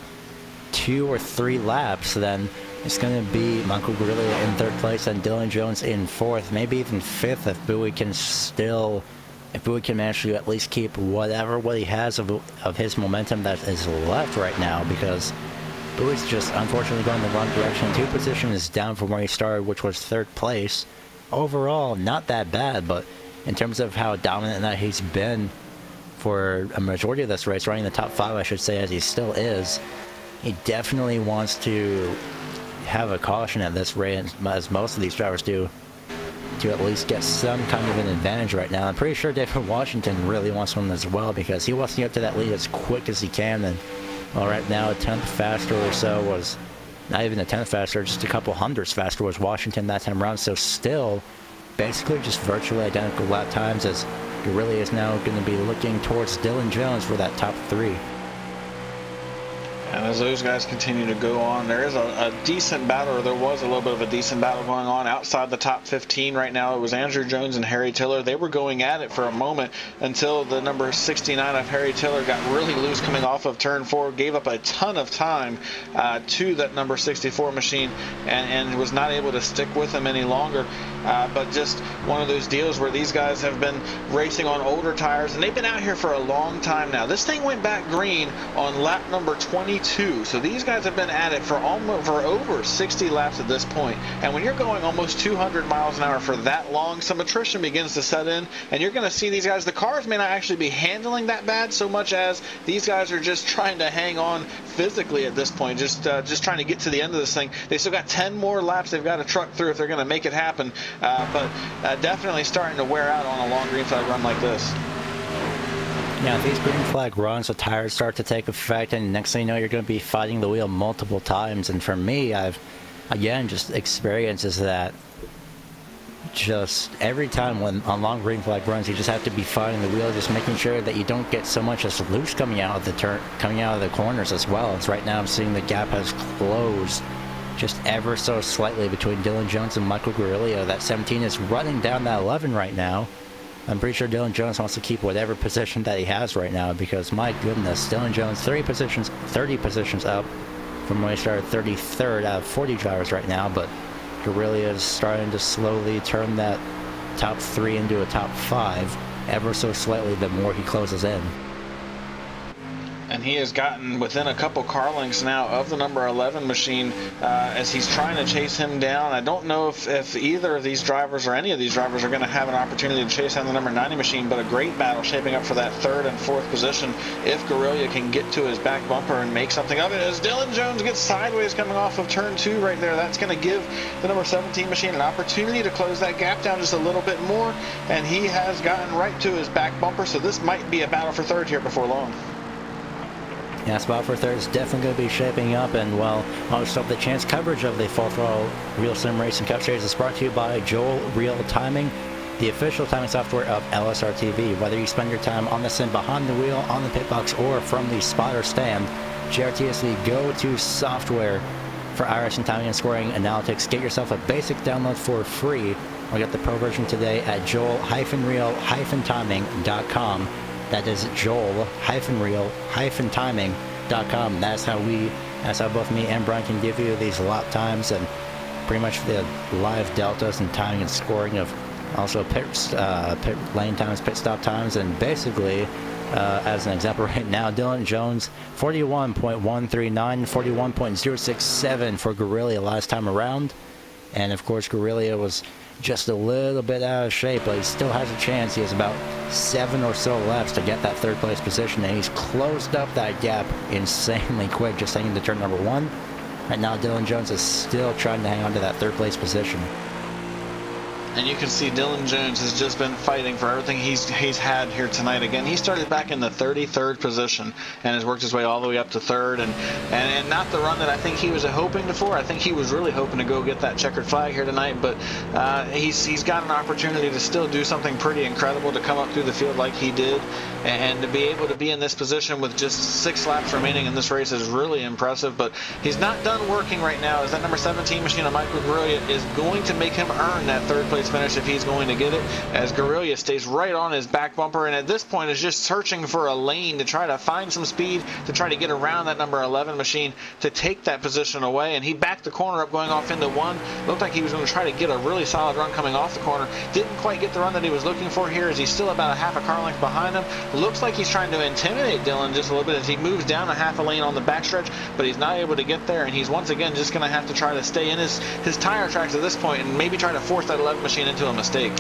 2 or 3 laps, then it's going to be Michael Guerrilla in 3rd place and Dylan Jones in 4th, maybe even 5th if Bowie can manage to at least keep what he has of his momentum that is left right now, because Bowie's just unfortunately going the wrong direction. 2 positions down from where he started, which was 3rd place. Overall, not that bad, but in terms of how dominant that he's been for a majority of this race, running the top 5, I should say, as he still is, he definitely wants to have a caution at this rate, as most of these drivers do, to at least get some kind of an advantage right now. I'm pretty sure David Washington really wants one as well, because he wants to get to that lead as quick as he can. And well, right now a tenth faster or so was, not even a tenth faster, just a couple hundredths faster was Washington that time around. So still basically just virtually identical lap times, as Guerrilla is now going to be looking towards Dylan Jones for that top 3. And as those guys continue to go on, there is a decent battle, or there was a little bit of a decent battle going on outside the top 15 right now. It was Andrew Jones and Harry Tiller. They were going at it for a moment until the number 69 of Harry Tiller got really loose coming off of turn 4, gave up a ton of time to that number 64 machine, and was not able to stick with him any longer. But just one of those deals where these guys have been racing on older tires, and they've been out here for a long time now. This thing went back green on lap number 22, so these guys have been at it for over 60 laps at this point. And when you're going almost 200 miles an hour for that long, some attrition begins to set in, and you're going to see these guys, the cars may not actually be handling that bad so much as these guys are just trying to hang on physically at this point, just trying to get to the end of this thing. They still got 10 more laps they've got to truck through if they're going to make it happen. But definitely starting to wear out on a long green flag run like this. Yeah, these green flag runs, the tires start to take effect, and next thing you know, you're going to be fighting the wheel multiple times. And for me, I've, again, just experiences that just every time when on long green flag runs, you just have to be fighting the wheel, just making sure that you don't get so much as loose coming out of the corners as well. As right now I'm seeing the gap has closed just ever so slightly between Dylan Jones and Michael Guerrillo. That 17 is running down that 11 right now. I'm pretty sure Dylan Jones wants to keep whatever position that he has right now, because my goodness, Dylan Jones 30 positions up from when he started 33rd out of 40 drivers right now, but Guerrillo is starting to slowly turn that top 3 into a top 5 ever so slightly the more he closes in. And he has gotten within a couple car lengths now of the number 11 machine as he's trying to chase him down. I don't know if either of these drivers or any of these drivers are going to have an opportunity to chase down the number 90 machine, but a great battle shaping up for that 3rd and 4th position if Guerrillo can get to his back bumper and make something of it. As Dylan Jones gets sideways coming off of turn 2 right there, that's going to give the number 17 machine an opportunity to close that gap down just a little bit more, and he has gotten right to his back bumper, so this might be a battle for 3rd here before long. Yeah, spot for 3rd is definitely going to be shaping up, and well, most of the chance coverage of the Full Throttle Real Sim Racing Cup Series is brought to you by Joel Real Timing, the official timing software of LSRTV. Whether you spend your time on the sim, behind the wheel, on the pit box, or from the spotter stand, JRT is the go-to software for iRacing timing and scoring analytics. Get yourself a basic download for free, or get the pro version today at joel-real-timing.com. That is joel-real-timing.com. That's how both me and Brian can give you these lap times and pretty much the live deltas and timing and scoring of also pit lane times, pit stop times, and basically, as an example right now, Dylan Jones 41.139, 41.067 for Guerrillo last time around, and of course Guerrillo was just a little bit out of shape, but he still has a chance. He has about 7 or so laps to get that 3rd place position, and he's closed up that gap insanely quick just hanging to turn number 1. Right now Dylan Jones is still trying to hang on to that 3rd place position. And you can see Dylan Jones has just been fighting for everything he's had here tonight. Again, he started back in the 33rd position and has worked his way all the way up to 3rd, and not the run that I think he was hoping for. I think he was really hoping to go get that checkered flag here tonight, but he's got an opportunity to still do something pretty incredible, to come up through the field like he did, and to be able to be in this position with just 6 laps remaining in this race is really impressive. But he's not done working right now, as that number 17 machine of Michael Guerrillo is going to make him earn that 3rd place finish if he's going to get it, as Guerrillo stays right on his back bumper, and at this point is just searching for a lane to try to find some speed to try to get around that number 11 machine to take that position away. And he backed the corner up going off into 1. Looked like he was going to try to get a really solid run coming off the corner. Didn't quite get the run that he was looking for here, as he's still about a half a car length behind him. Looks like he's trying to intimidate Dylan just a little bit as he moves down a half a lane on the backstretch, but he's not able to get there, and he's once again just going to have to try to stay in his tire tracks at this point and maybe try to force that 11 machine into a mistake.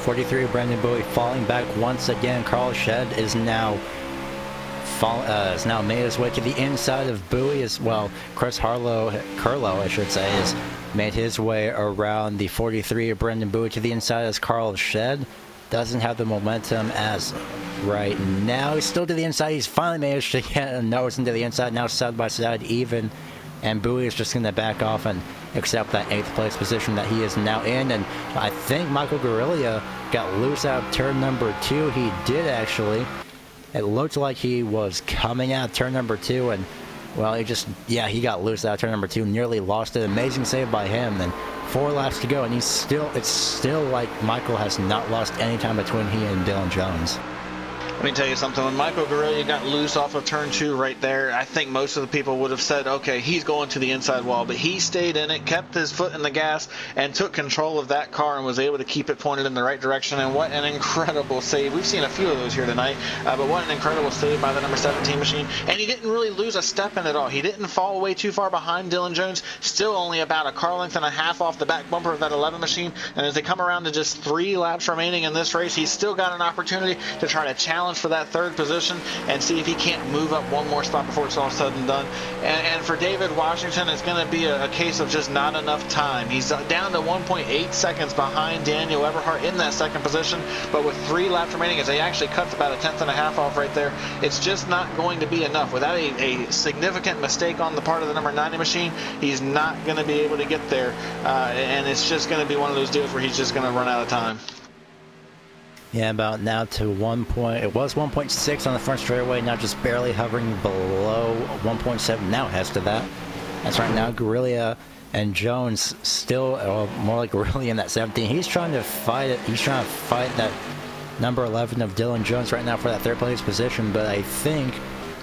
43 Brandon Bowie falling back once again. Carl Shed is now made his way to the inside of Bowie as well. Chris Curlow, I should say, has made his way around the 43 of Brandon Bowie to the inside as Carl Shed doesn't have the momentum as right now. He's still to the inside. He's finally managed to get a nose into the inside. Now side by side even, and Bowie is just going to back off and accept that 8th place position that he is now in. And I think Michael Guerrillo got loose out of turn number 2. He did actually. It looked like he was coming out of turn number 2, and well, he got loose out of turn number 2, nearly lost it. Amazing save by him. And 4 laps to go, and it's still like Michael has not lost any time between he and Dylan Jones. Let me tell you something. When Michael Guerrillo got loose off of turn 2 right there, I think most of the people would have said, okay, he's going to the inside wall. But he stayed in it, kept his foot in the gas, and took control of that car and was able to keep it pointed in the right direction. And what an incredible save. We've seen a few of those here tonight, but what an incredible save by the number 17 machine. And he didn't really lose a step in it all. He didn't fall away too far behind Dylan Jones. Still only about a car length and a half off the back bumper of that 11 machine. And as they come around to just 3 laps remaining in this race, he's still got an opportunity to try to challenge challenge for that third position and see if he can't move up one more spot before it's all said and done. And for David Washington, it's going to be a case of just not enough time. He's down to 1.8 seconds behind Daniel Eberhardt in that second position, but with 3 laps remaining, as he actually cuts about a 1/10.5 off right there, it's just not going to be enough. Without a significant mistake on the part of the number 90 machine, he's not going to be able to get there, and it's just going to be one of those deals where he's just going to run out of time. Yeah, about now to 1 point. It was 1.6 on the front straightaway, now just barely hovering below 1.7. Now it has to that. That's right now. Guerrilla and Jones still, more like Guerrilla in that 17. He's trying to fight it. He's trying to fight that number 11 of Dylan Jones right now for that third place position. But I think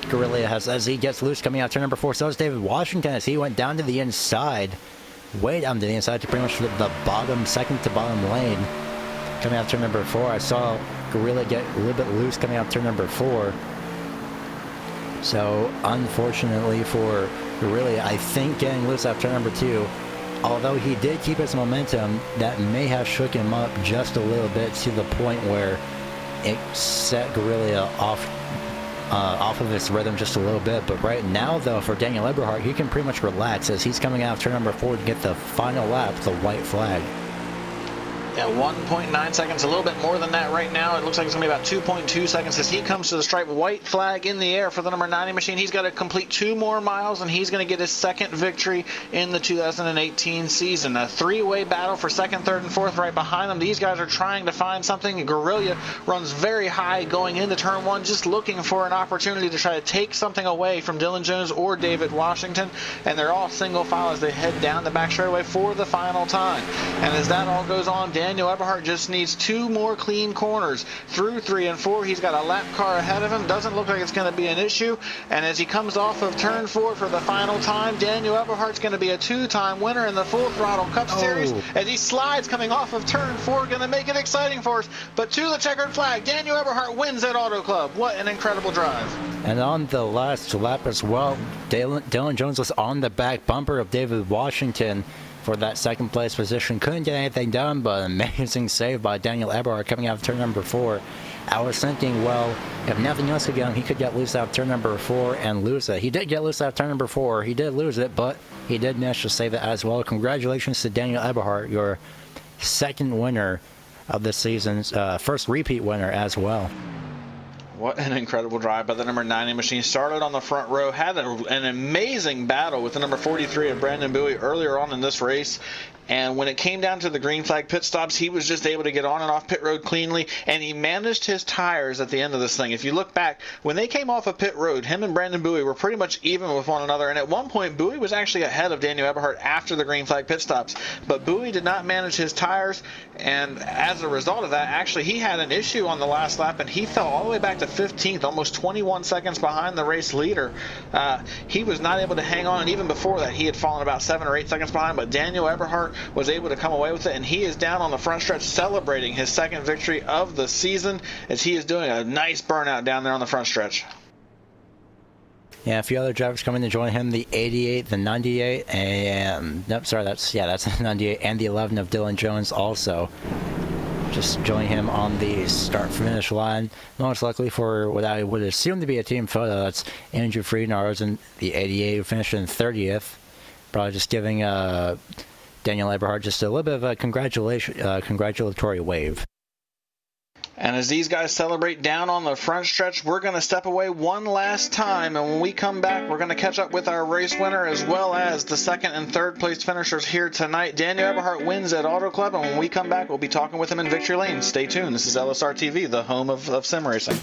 Guerrilla has, as he gets loose coming out turn number 4. So is David Washington as he went down to the inside, way down to the inside to pretty much the bottom, second to bottom lane. Coming out turn number 4, I saw Guerrilla get a little bit loose coming out turn number 4. So unfortunately for Guerrilla, I think getting loose after turn number 2, although he did keep his momentum, that may have shook him up just a little bit to the point where it set Guerrilla off of his rhythm just a little bit. But right now, though, for Daniel Eberhardt, he can pretty much relax as he's coming out of turn number 4 to get the final lap, the white flag. At 1.9 seconds, a little bit more than that right now. It looks like it's going to be about 2.2 seconds as he comes to the stripe. White flag in the air for the number 90 machine. He's got to complete 2 more miles, and he's going to get his second victory in the 2018 season. A 3-way battle for second, third, and fourth right behind them. These guys are trying to find something. Guerrilla runs very high going into turn 1, just looking for an opportunity to try to take something away from Dylan Jones or David Washington, and they're all single file as they head down the back straightaway for the final time. And as that all goes on, Daniel Eberhardt just needs 2 more clean corners through 3 and 4. He's got a lap car ahead of him. Doesn't look like it's going to be an issue. And as he comes off of turn 4 for the final time, Daniel Eberhardt's going to be a 2-time winner in the Full Throttle Cup Series. As he slides coming off of turn 4, going to make it exciting for us. But to the checkered flag, Daniel Eberhardt wins at Auto Club. What an incredible drive. And on the last lap as well, Dylan Jones was on the back bumper of David Washington for that second place position. Couldn't get anything done, but amazing save by Daniel Eberhardt coming out of turn number 4. I was thinking, well, if nothing else could get him, he could get loose out of turn number 4 and lose it. He did get loose out of turn number 4. He did lose it, but he did manage to save it as well. Congratulations to Daniel Eberhardt, your second winner of the season's first repeat winner as well. What an incredible drive by the number 90 machine. Started on the front row, had an amazing battle with the number 43 of Brandon Bowie earlier on in this race. And when it came down to the green flag pit stops, he was just able to get on and off pit road cleanly, and he managed his tires at the end of this thing. If you look back, when they came off of pit road, him and Brandon Bowie were pretty much even with one another, and at one point, Bowie was actually ahead of Daniel Eberhardt after the green flag pit stops, but Bowie did not manage his tires, and as a result of that, actually, he had an issue on the last lap, and he fell all the way back to 15th, almost 21 seconds behind the race leader. He was not able to hang on, and even before that, he had fallen about 7 or 8 seconds behind, but Daniel Eberhardt was able to come away with it, and he is down on the front stretch celebrating his second victory of the season as he is doing a nice burnout down there on the front stretch. Yeah, a few other drivers coming to join him, the 88, the 98, and nope, sorry, that's the 98 and the 11 of Dylan Jones also just join him on the start-finish line. Most likely for what I would assume to be a team photo. That's Andrew Friednars and the 88 who finished in 30th. Probably just giving Daniel Eberhardt just a little bit of a congratulatory wave. And as these guys celebrate down on the front stretch, we're going to step away one last time, and when we come back, we're going to catch up with our race winner as well as the second and third place finishers here tonight. Daniel Eberhardt wins at Auto Club, and when we come back, we'll be talking with him in Victory Lane. Stay tuned. This is LSRTV, the home of sim racing.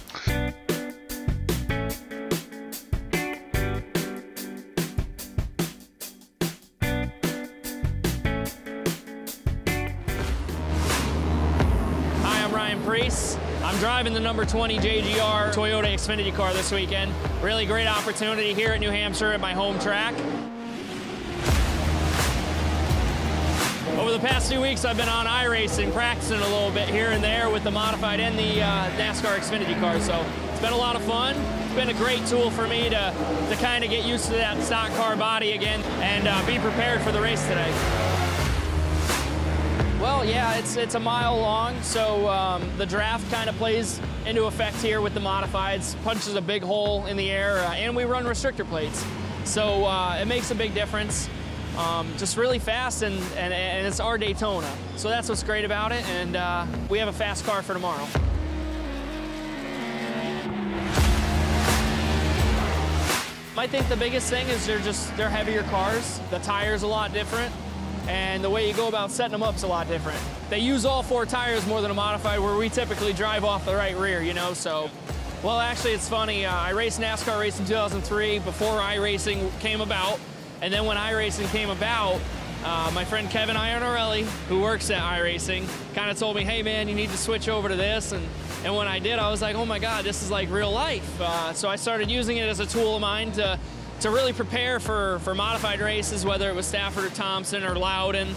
I'm driving the number 20 JGR Toyota Xfinity car this weekend. Really great opportunity here at New Hampshire at my home track. Over the past 2 weeks, I've been on iRacing, practicing a little bit here and there with the modified and the NASCAR Xfinity car, so it's been a lot of fun. It's been a great tool for me to kind of get used to that stock car body again and be prepared for the race today. Well, yeah, it's a mile long, so the draft kind of plays into effect here with the modifieds. Punches a big hole in the air, and we run restrictor plates, so it makes a big difference. Just really fast, and it's our Daytona, so that's what's great about it, and we have a fast car for tomorrow. I think the biggest thing is they're heavier cars. The tire's a lot different, and the way you go about setting them up's a lot different. They use all 4 tires more than a modified, where we typically drive off the right rear, you know, so. Well, actually, it's funny. I raced NASCAR race in 2003 before iRacing came about, and then when iRacing came about, my friend Kevin Iannarelli, who works at iRacing, kind of told me, hey man, you need to switch over to this, and when I did, I was like, oh my God, this is like real life. So I started using it as a tool of mine to really prepare for modified races, whether it was Stafford or Thompson or Loudon,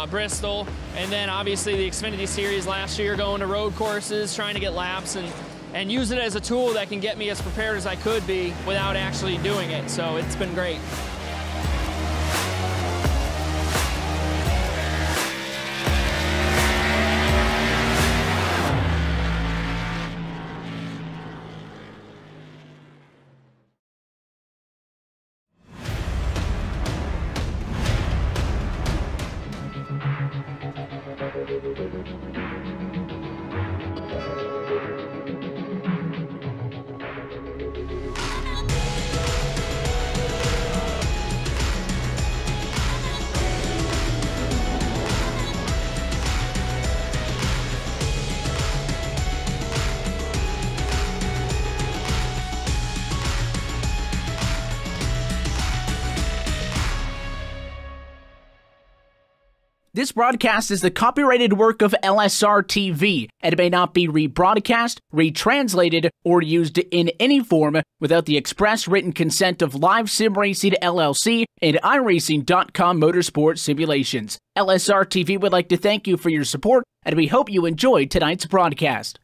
Bristol, and then obviously the Xfinity Series last year, going to road courses, trying to get laps, and use it as a tool that can get me as prepared as I could be without actually doing it. So it's been great. This broadcast is the copyrighted work of LSRTV, and it may not be rebroadcast, retranslated, or used in any form without the express written consent of Live Sim Racing L.L.C. and iRacing.com Motorsport Simulations. LSRTV would like to thank you for your support, and we hope you enjoyed tonight's broadcast.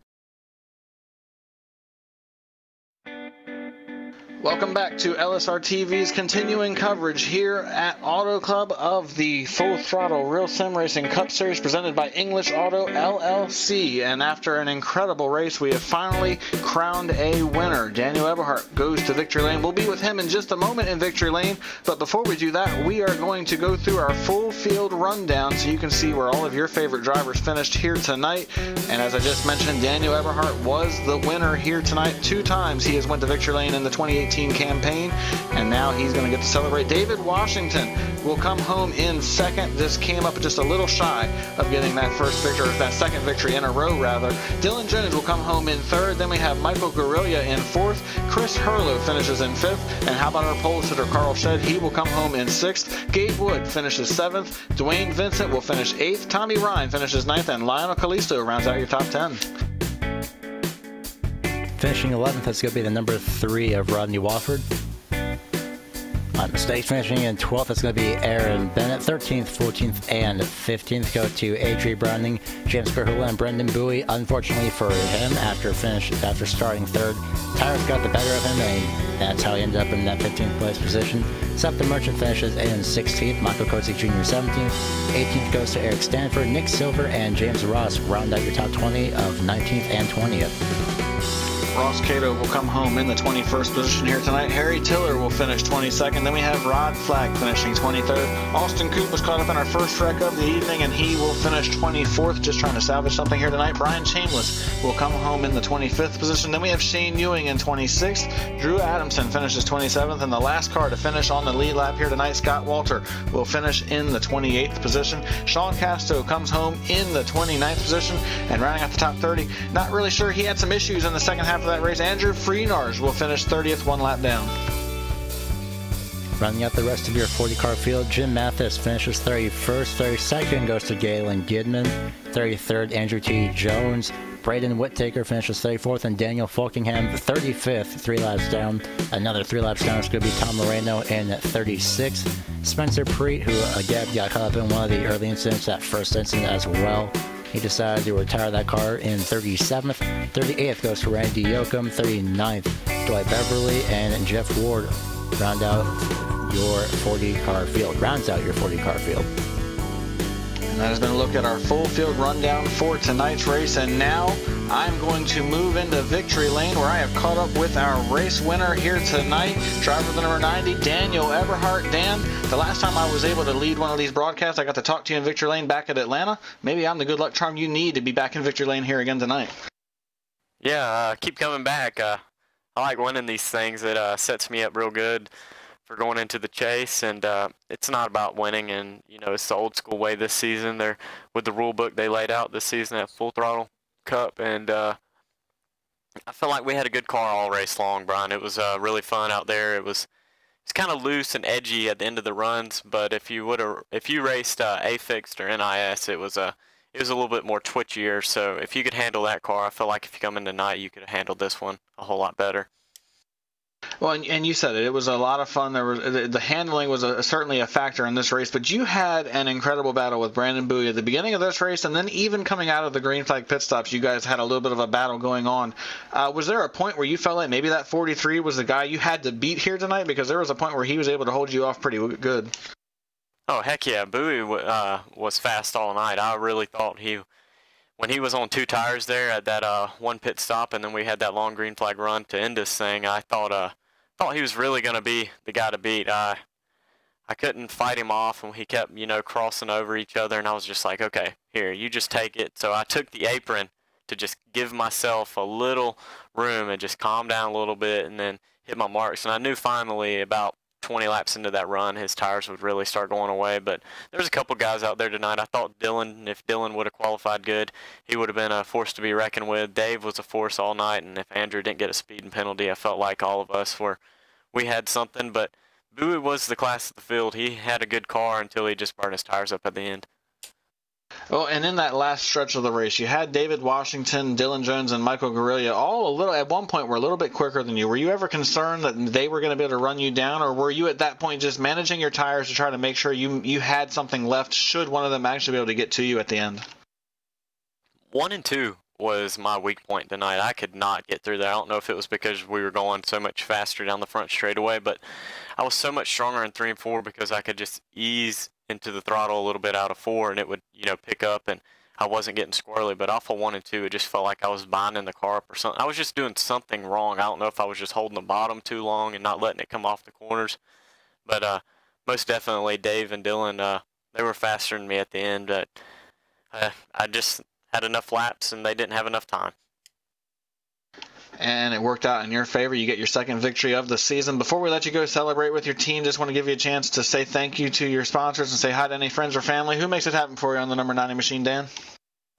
Welcome back to LSRTV's continuing coverage here at Auto Club of the Full Throttle Real Sim Racing Cup Series presented by English Auto L.L.C. And after an incredible race, we have finally crowned a winner. Daniel Eberhardt goes to victory lane. We'll be with him in just a moment in victory lane, but before we do that, we are going to go through our full field rundown so you can see where all of your favorite drivers finished here tonight. And as I just mentioned, Daniel Eberhardt was the winner here tonight 2 times. He has went to victory lane in the 2018 campaign, and now he's going to get to celebrate. David Washington will come home in second. This came up just a little shy of getting that first victory, or that second victory in a row, rather. Dylan Jones will come home in third. Then we have Michael Guerrilla in fourth. Chris Hurlow finishes in fifth. And how about our pole sitter, Carl Shedd? He will come home in sixth. Gabe Wood finishes seventh. Dwayne Vincent will finish eighth. Tommy Ryan finishes ninth. And Lionel Callisto rounds out your top 10. Finishing 11th, that's going to be the number 3 of Rodney Wofford. Mistakes finishing in 12th, that's going to be Aaron Bennett. 13th, 14th, and 15th go to Adri Browning, James Perhula, and Brendan Bowie. Unfortunately for him, after starting third, tires got the better of him, and that's how he ended up in that 15th place position. Seth the Merchant finishes in 16th, Michael Kozik Jr. 17th. 18th goes to Eric Stanford, Nick Silver, and James Ross round out your top 20 of 19th and 20th. Ross Cato will come home in the 21st position here tonight. Harry Tiller will finish 22nd. Then we have Rod Flagg finishing 23rd. Austin Coop was caught up in our first wreck of the evening, and he will finish 24th, just trying to salvage something here tonight. Brian Chambliss will come home in the 25th position. Then we have Shane Ewing in 26th. Drew Adamson finishes 27th, and the last car to finish on the lead lap here tonight, Scott Walter, will finish in the 28th position. Sean Casto comes home in the 29th position, and rounding out the top 30, not really sure, he had some issues in the second half of that race. Andrew Freenars will finish 30th, 1 lap down. Rounding out the rest of your 40 car field, Jim Mathis finishes 31st. 32nd goes to Galen Gidman. 33rd, Andrew T. Jones. Braden Whittaker finishes 34th, and Daniel Folkingham 35th, 3 laps down. Another 3 laps down is going to be Tom Moreno in 36th. Spencer Preet, who again got caught up in one of the early incidents, that first incident as well. He decided to retire that car in 37th. 38th goes to Randy Yoakum. 39th, Dwight Beverly, and Jeff Ward rounds out your 40 car field. That has been a look at our full field rundown for tonight's race, and now I'm going to move into victory lane where I have caught up with our race winner here tonight, driver the number 90, Daniel Eberhardt. Dan, the last time I was able to lead one of these broadcasts, I got to talk to you in victory lane back at Atlanta. Maybe I'm the good luck charm you need to be back in victory lane here again tonight. Yeah, keep coming back. I like winning these things. It sets me up real good for going into the chase, and it's not about winning, and it's the old school way this season. They're with the rule book they laid out this season at Full Throttle Cup, and I feel like we had a good car all race long, Brian. It was really fun out there. It's kind of loose and edgy at the end of the runs, but if you raced A fixed or NIS, it was a little bit more twitchier. So if you could handle that car, I feel like if you come in tonight, you could have handled this one a whole lot better. Well, and you said it. It was a lot of fun. There was the handling was certainly a factor in this race, but you had an incredible battle with Brandon Bowie at the beginning of this race, and then even coming out of the green flag pit stops, you guys had a little bit of a battle going on. Was there a point where you felt like maybe that 43 was the guy you had to beat here tonight? Because there was a point where he was able to hold you off pretty good. Oh, heck yeah. Bowie was fast all night. I really thought when he was on 2 tires there at that one pit stop, and then we had that long green flag run to end this thing, I thought he was really going to be the guy to beat. I couldn't fight him off, and he kept, crossing over each other, and I was just like, okay, here, you just take it. So I took the apron to just give myself a little room and just calm down a little bit and then hit my marks. And I knew finally about 20 laps into that run, his tires would really start going away. But there's a couple guys out there tonight. I thought if Dylan would have qualified good, he would have been a force to be reckoned with. Dave was a force all night, and if Andrew didn't get a speeding penalty, I felt like all of us we had something. But Bowie was the class of the field. He had a good car until he just burned his tires up at the end. Well, and in that last stretch of the race, you had David Washington, Dylan Jones, and Michael Guerrilla all at one point were a little bit quicker than you. Were you ever concerned that they were going to be able to run you down, or were you at that point just managing your tires to try to make sure you had something left should one of them actually be able to get to you at the end? 1 and 2 was my weak point tonight. I could not get through there. I don't know if it was because we were going so much faster down the front straightaway, but I was so much stronger in 3 and 4 because I could just ease into the throttle a little bit out of 4, and it would pick up, and I wasn't getting squirrely. But off of 1 and 2, it just felt like I was binding the car up or something. I was just doing something wrong. I don't know if I was just holding the bottom too long and not letting it come off the corners, but most definitely Dave and Dylan, they were faster than me at the end, but I just had enough laps and they didn't have enough time. And it worked out in your favor. You get your second victory of the season. Before we let you go celebrate with your team, just want to give you a chance to say thank you to your sponsors and say hi to any friends or family. Who makes it happen for you on the number 90 machine, Dan?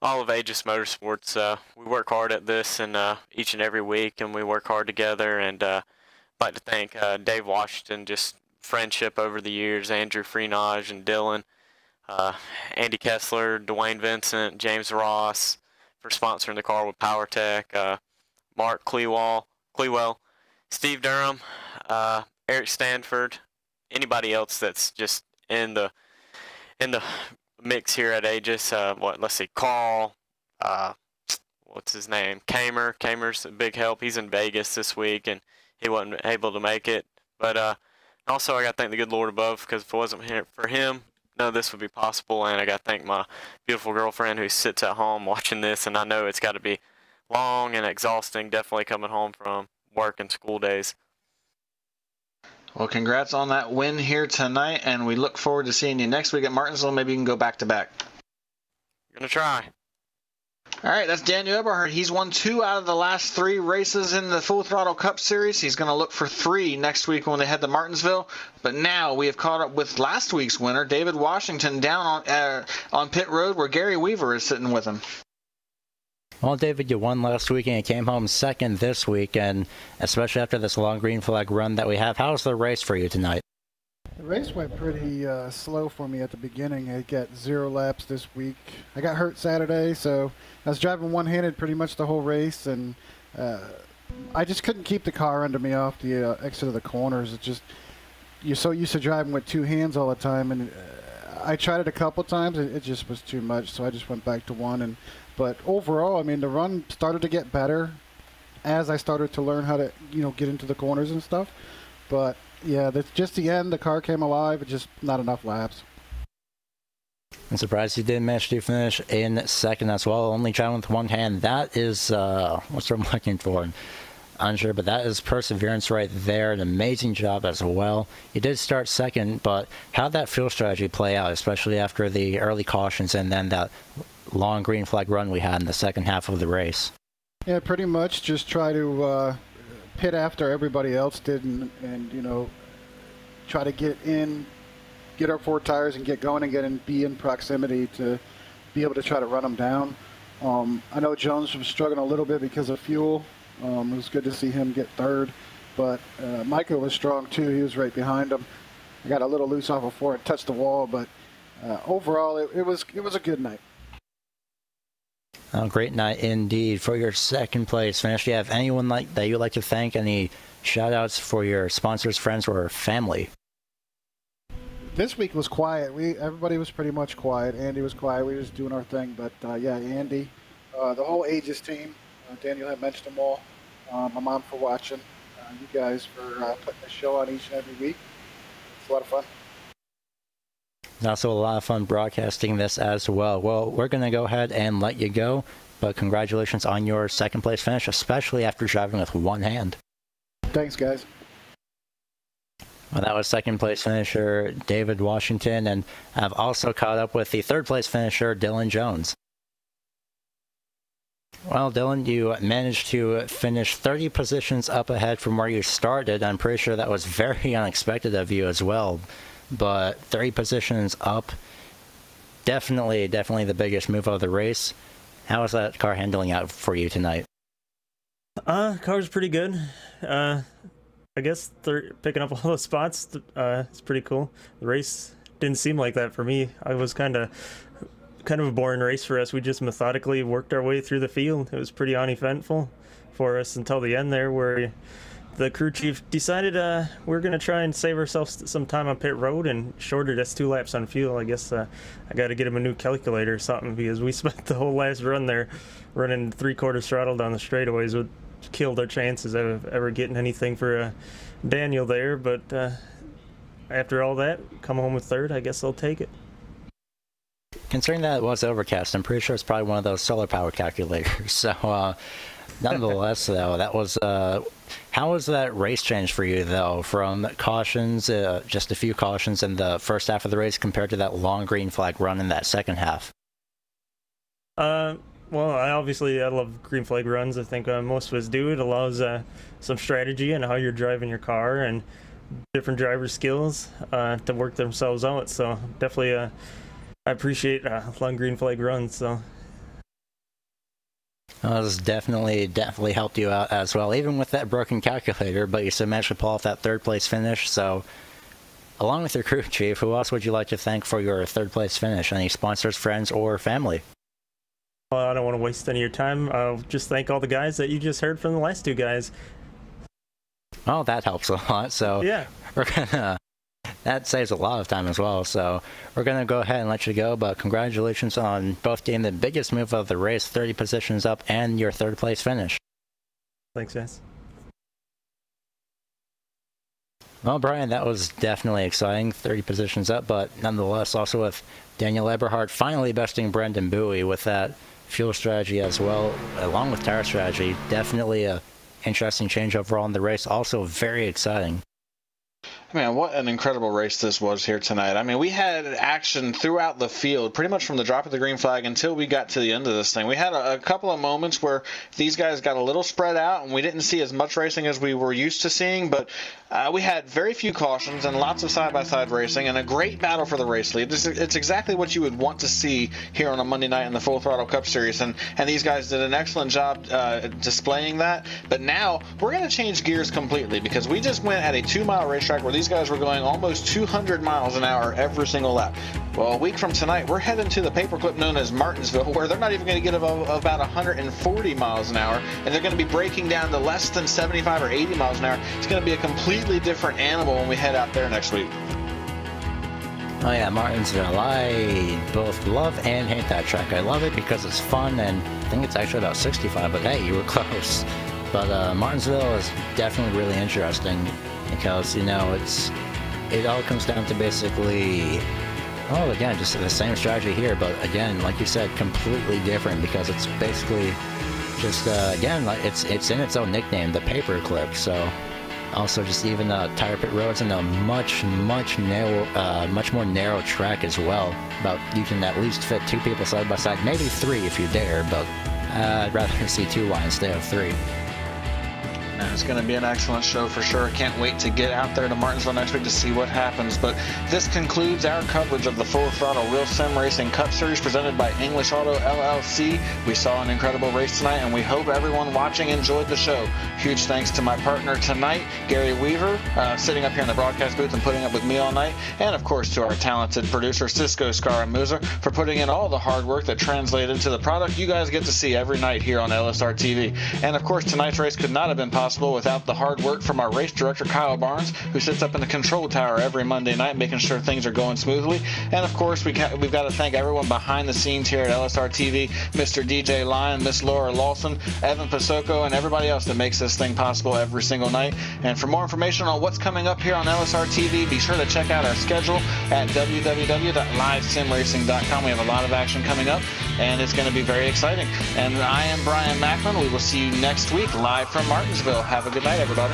All of Aegis Motorsports. We work hard at this and each and every week, and we work hard together. And I'd like to thank Dave Washington, just friendship over the years, Andrew Freenage and Dylan, Andy Kessler, Dwayne Vincent, James Ross for sponsoring the car with PowerTech, Mark Clewell, Steve Durham, Eric Stanford, anybody else that's just in the mix here at Aegis. Let's see, Carl, what's his name? Kamer's a big help. He's in Vegas this week, and he wasn't able to make it. But also, I got to thank the good Lord above, because if it wasn't for him, none of this would be possible. And I got to thank my beautiful girlfriend who sits at home watching this, and I know it's got to be long and exhausting, definitely coming home from work and school days. Well, congrats on that win here tonight, and we look forward to seeing you next week at Martinsville. Maybe you can go back-to-back. Gonna try. All right, that's Daniel Eberhardt. He's won 2 out of the last 3 races in the Full Throttle Cup Series. He's going to look for 3 next week when they head to Martinsville. But now we have caught up with last week's winner, David Washington, down on pit road where Gary Weaver is sitting with him. Well, David, you won last week and you came home second this week, and especially after this long green flag run that we have, how's the race for you tonight? The race went pretty slow for me at the beginning. I got 0 laps this week. I got hurt Saturday, so I was driving one-handed pretty much the whole race, and I just couldn't keep the car under me off the exit of the corners. It just, you're so used to driving with 2 hands all the time, and I tried it a couple times. It just was too much, so I just went back to 1. But overall, I mean, the run started to get better as I started to learn how to, get into the corners and stuff. But yeah, that's just the end. The car came alive. It's just not enough laps. I'm surprised you didn't manage to finish in second as well, only driving with one hand. That is, what's I'm looking for? Unsure, but that is perseverance right there. An amazing job as well. You did start second, but how did that fuel strategy play out, especially after the early cautions and then that long green flag run we had in the second half of the race? Yeah, pretty much just try to pit after everybody else did and you know, try to get our 4 tires and get going and be in proximity to be able to try to run them down. I know Jones was struggling a little bit because of fuel. It was good to see him get third, but Micah was strong too. He was right behind him. I got a little loose off of 4 and touched the wall, but overall it was a good night. Oh, great night indeed. For your second place finish, do you have anyone that you'd like to thank? Any shout outs for your sponsors, friends, or family? This week was quiet. Everybody was pretty much quiet. Andy was quiet. We were just doing our thing. But yeah, Andy, the whole Aegis team. Daniel had mentioned them all. My mom for watching. You guys for putting the show on each and every week. It's a lot of fun. It's also a lot of fun broadcasting this as well. Well, we're going to go ahead and let you go. But congratulations on your second place finish, especially after driving with one hand. Thanks, guys. Well, that was second place finisher David Washington, and I've also caught up with the third place finisher Dylan Jones. Well, Dylan, you managed to finish 30 positions up ahead from where you started. I'm pretty sure that was very unexpected of you as well, but 30 positions up, definitely the biggest move of the race. How was that car handling out for you tonight? Car's pretty good. I guess picking up all those spots, it's pretty cool. The race didn't seem like that for me. I was kind of a boring race for us. We just methodically worked our way through the field. It was pretty uneventful for us until the end there, where the crew chief decided we're going to try and save ourselves some time on pit road and shorted us 2 laps on fuel. I guess I got to get him a new calculator or something, because we spent the whole last run there running 3/4 throttle down the straightaways. It killed our chances of ever getting anything for Daniel there, but after all that, come home with third. I guess I'll take it. Considering that it was overcast, I'm pretty sure it's probably one of those solar power calculators. So, nonetheless, though, that was how was that race change for you, though, from cautions, just a few cautions in the first half of the race compared to that long green flag run in that second half? Well, I love green flag runs. I think most of us do. It allows some strategy and how you're driving your car and different driver skills to work themselves out. So definitely, I appreciate long green flag runs. So. Well, this definitely helped you out as well, even with that broken calculator, but you still managed to pull off that third place finish. So, along with your crew chief, who else would you like to thank for your third place finish? Any sponsors, friends, or family? Well, I don't want to waste any of your time. I'll just thank all the guys that you just heard from, the last 2 guys. Oh, that helps a lot. So, yeah. That saves a lot of time as well, so we're going to go ahead and let you go, but congratulations on both getting the biggest move of the race, 30 positions up, and your third place finish. Thanks, guys. Well, Brian, that was definitely exciting, 30 positions up, but nonetheless, also with Daniel Eberhardt finally besting Brendan Bowie with that fuel strategy as well, along with tire strategy. Definitely a interesting change overall in the race, also very exciting. Man, what an incredible race this was here tonight. I mean, we had action throughout the field, pretty much from the drop of the green flag until we got to the end of this thing. We had a couple of moments where these guys got a little spread out, and we didn't see as much racing as we were used to seeing, but we had very few cautions and lots of side-by-side racing and a great battle for the race lead. It's exactly what you would want to see here on a Monday night in the Full Throttle Cup Series, and these guys did an excellent job displaying that. But now we're going to change gears completely, because we just went at a 2-mile racetrack where these guys were going almost 200 miles an hour every single lap. Well, a week from tonight, we're heading to the paperclip known as Martinsville, where they're not even going to get about 140 miles an hour, and they're going to be breaking down to less than 75 or 80 miles an hour. It's going to be a completely different animal when we head out there next week. Oh yeah, Martinsville. I both love and hate that track. I love it because it's fun, and I think it's actually about 65, but hey, you were close. But Martinsville is definitely really interesting because, you know, it all comes down to basically Well, again, just the same strategy here, but again, like you said, completely different because it's basically just, again, like it's in its own nickname, the paperclip. So also just even tire pit roads in a much more narrow track as well. About you can at least fit 2 people side by side, maybe 3 if you dare, but I'd rather see 2 lines instead of 3. It's going to be an excellent show for sure. Can't wait to get out there to Martinsville next week to see what happens. But this concludes our coverage of the Full Throttle Real Sim Racing Cup Series presented by English Auto LLC. We saw an incredible race tonight, and we hope everyone watching enjoyed the show. Huge thanks to my partner tonight, Gary Weaver, sitting up here in the broadcast booth and putting up with me all night. And, of course, to our talented producer, Cisco Scaramuza, for putting in all the hard work that translated to the product you guys get to see every night here on LSRTV. And, of course, tonight's race could not have been possible without the hard work from our race director, Kyle Barnes, who sits up in the control tower every Monday night making sure things are going smoothly. And of course, we've got to thank everyone behind the scenes here at LSRTV, Mr. DJ Lyon, Miss Laura Lawson, Evan Pasoko, and everybody else that makes this thing possible every single night. And for more information on what's coming up here on LSRTV, be sure to check out our schedule at www.livesimracing.com. We have a lot of action coming up, and it's going to be very exciting. And I am Brian Macklin. We will see you next week live from Martinsville. Have a good night, everybody.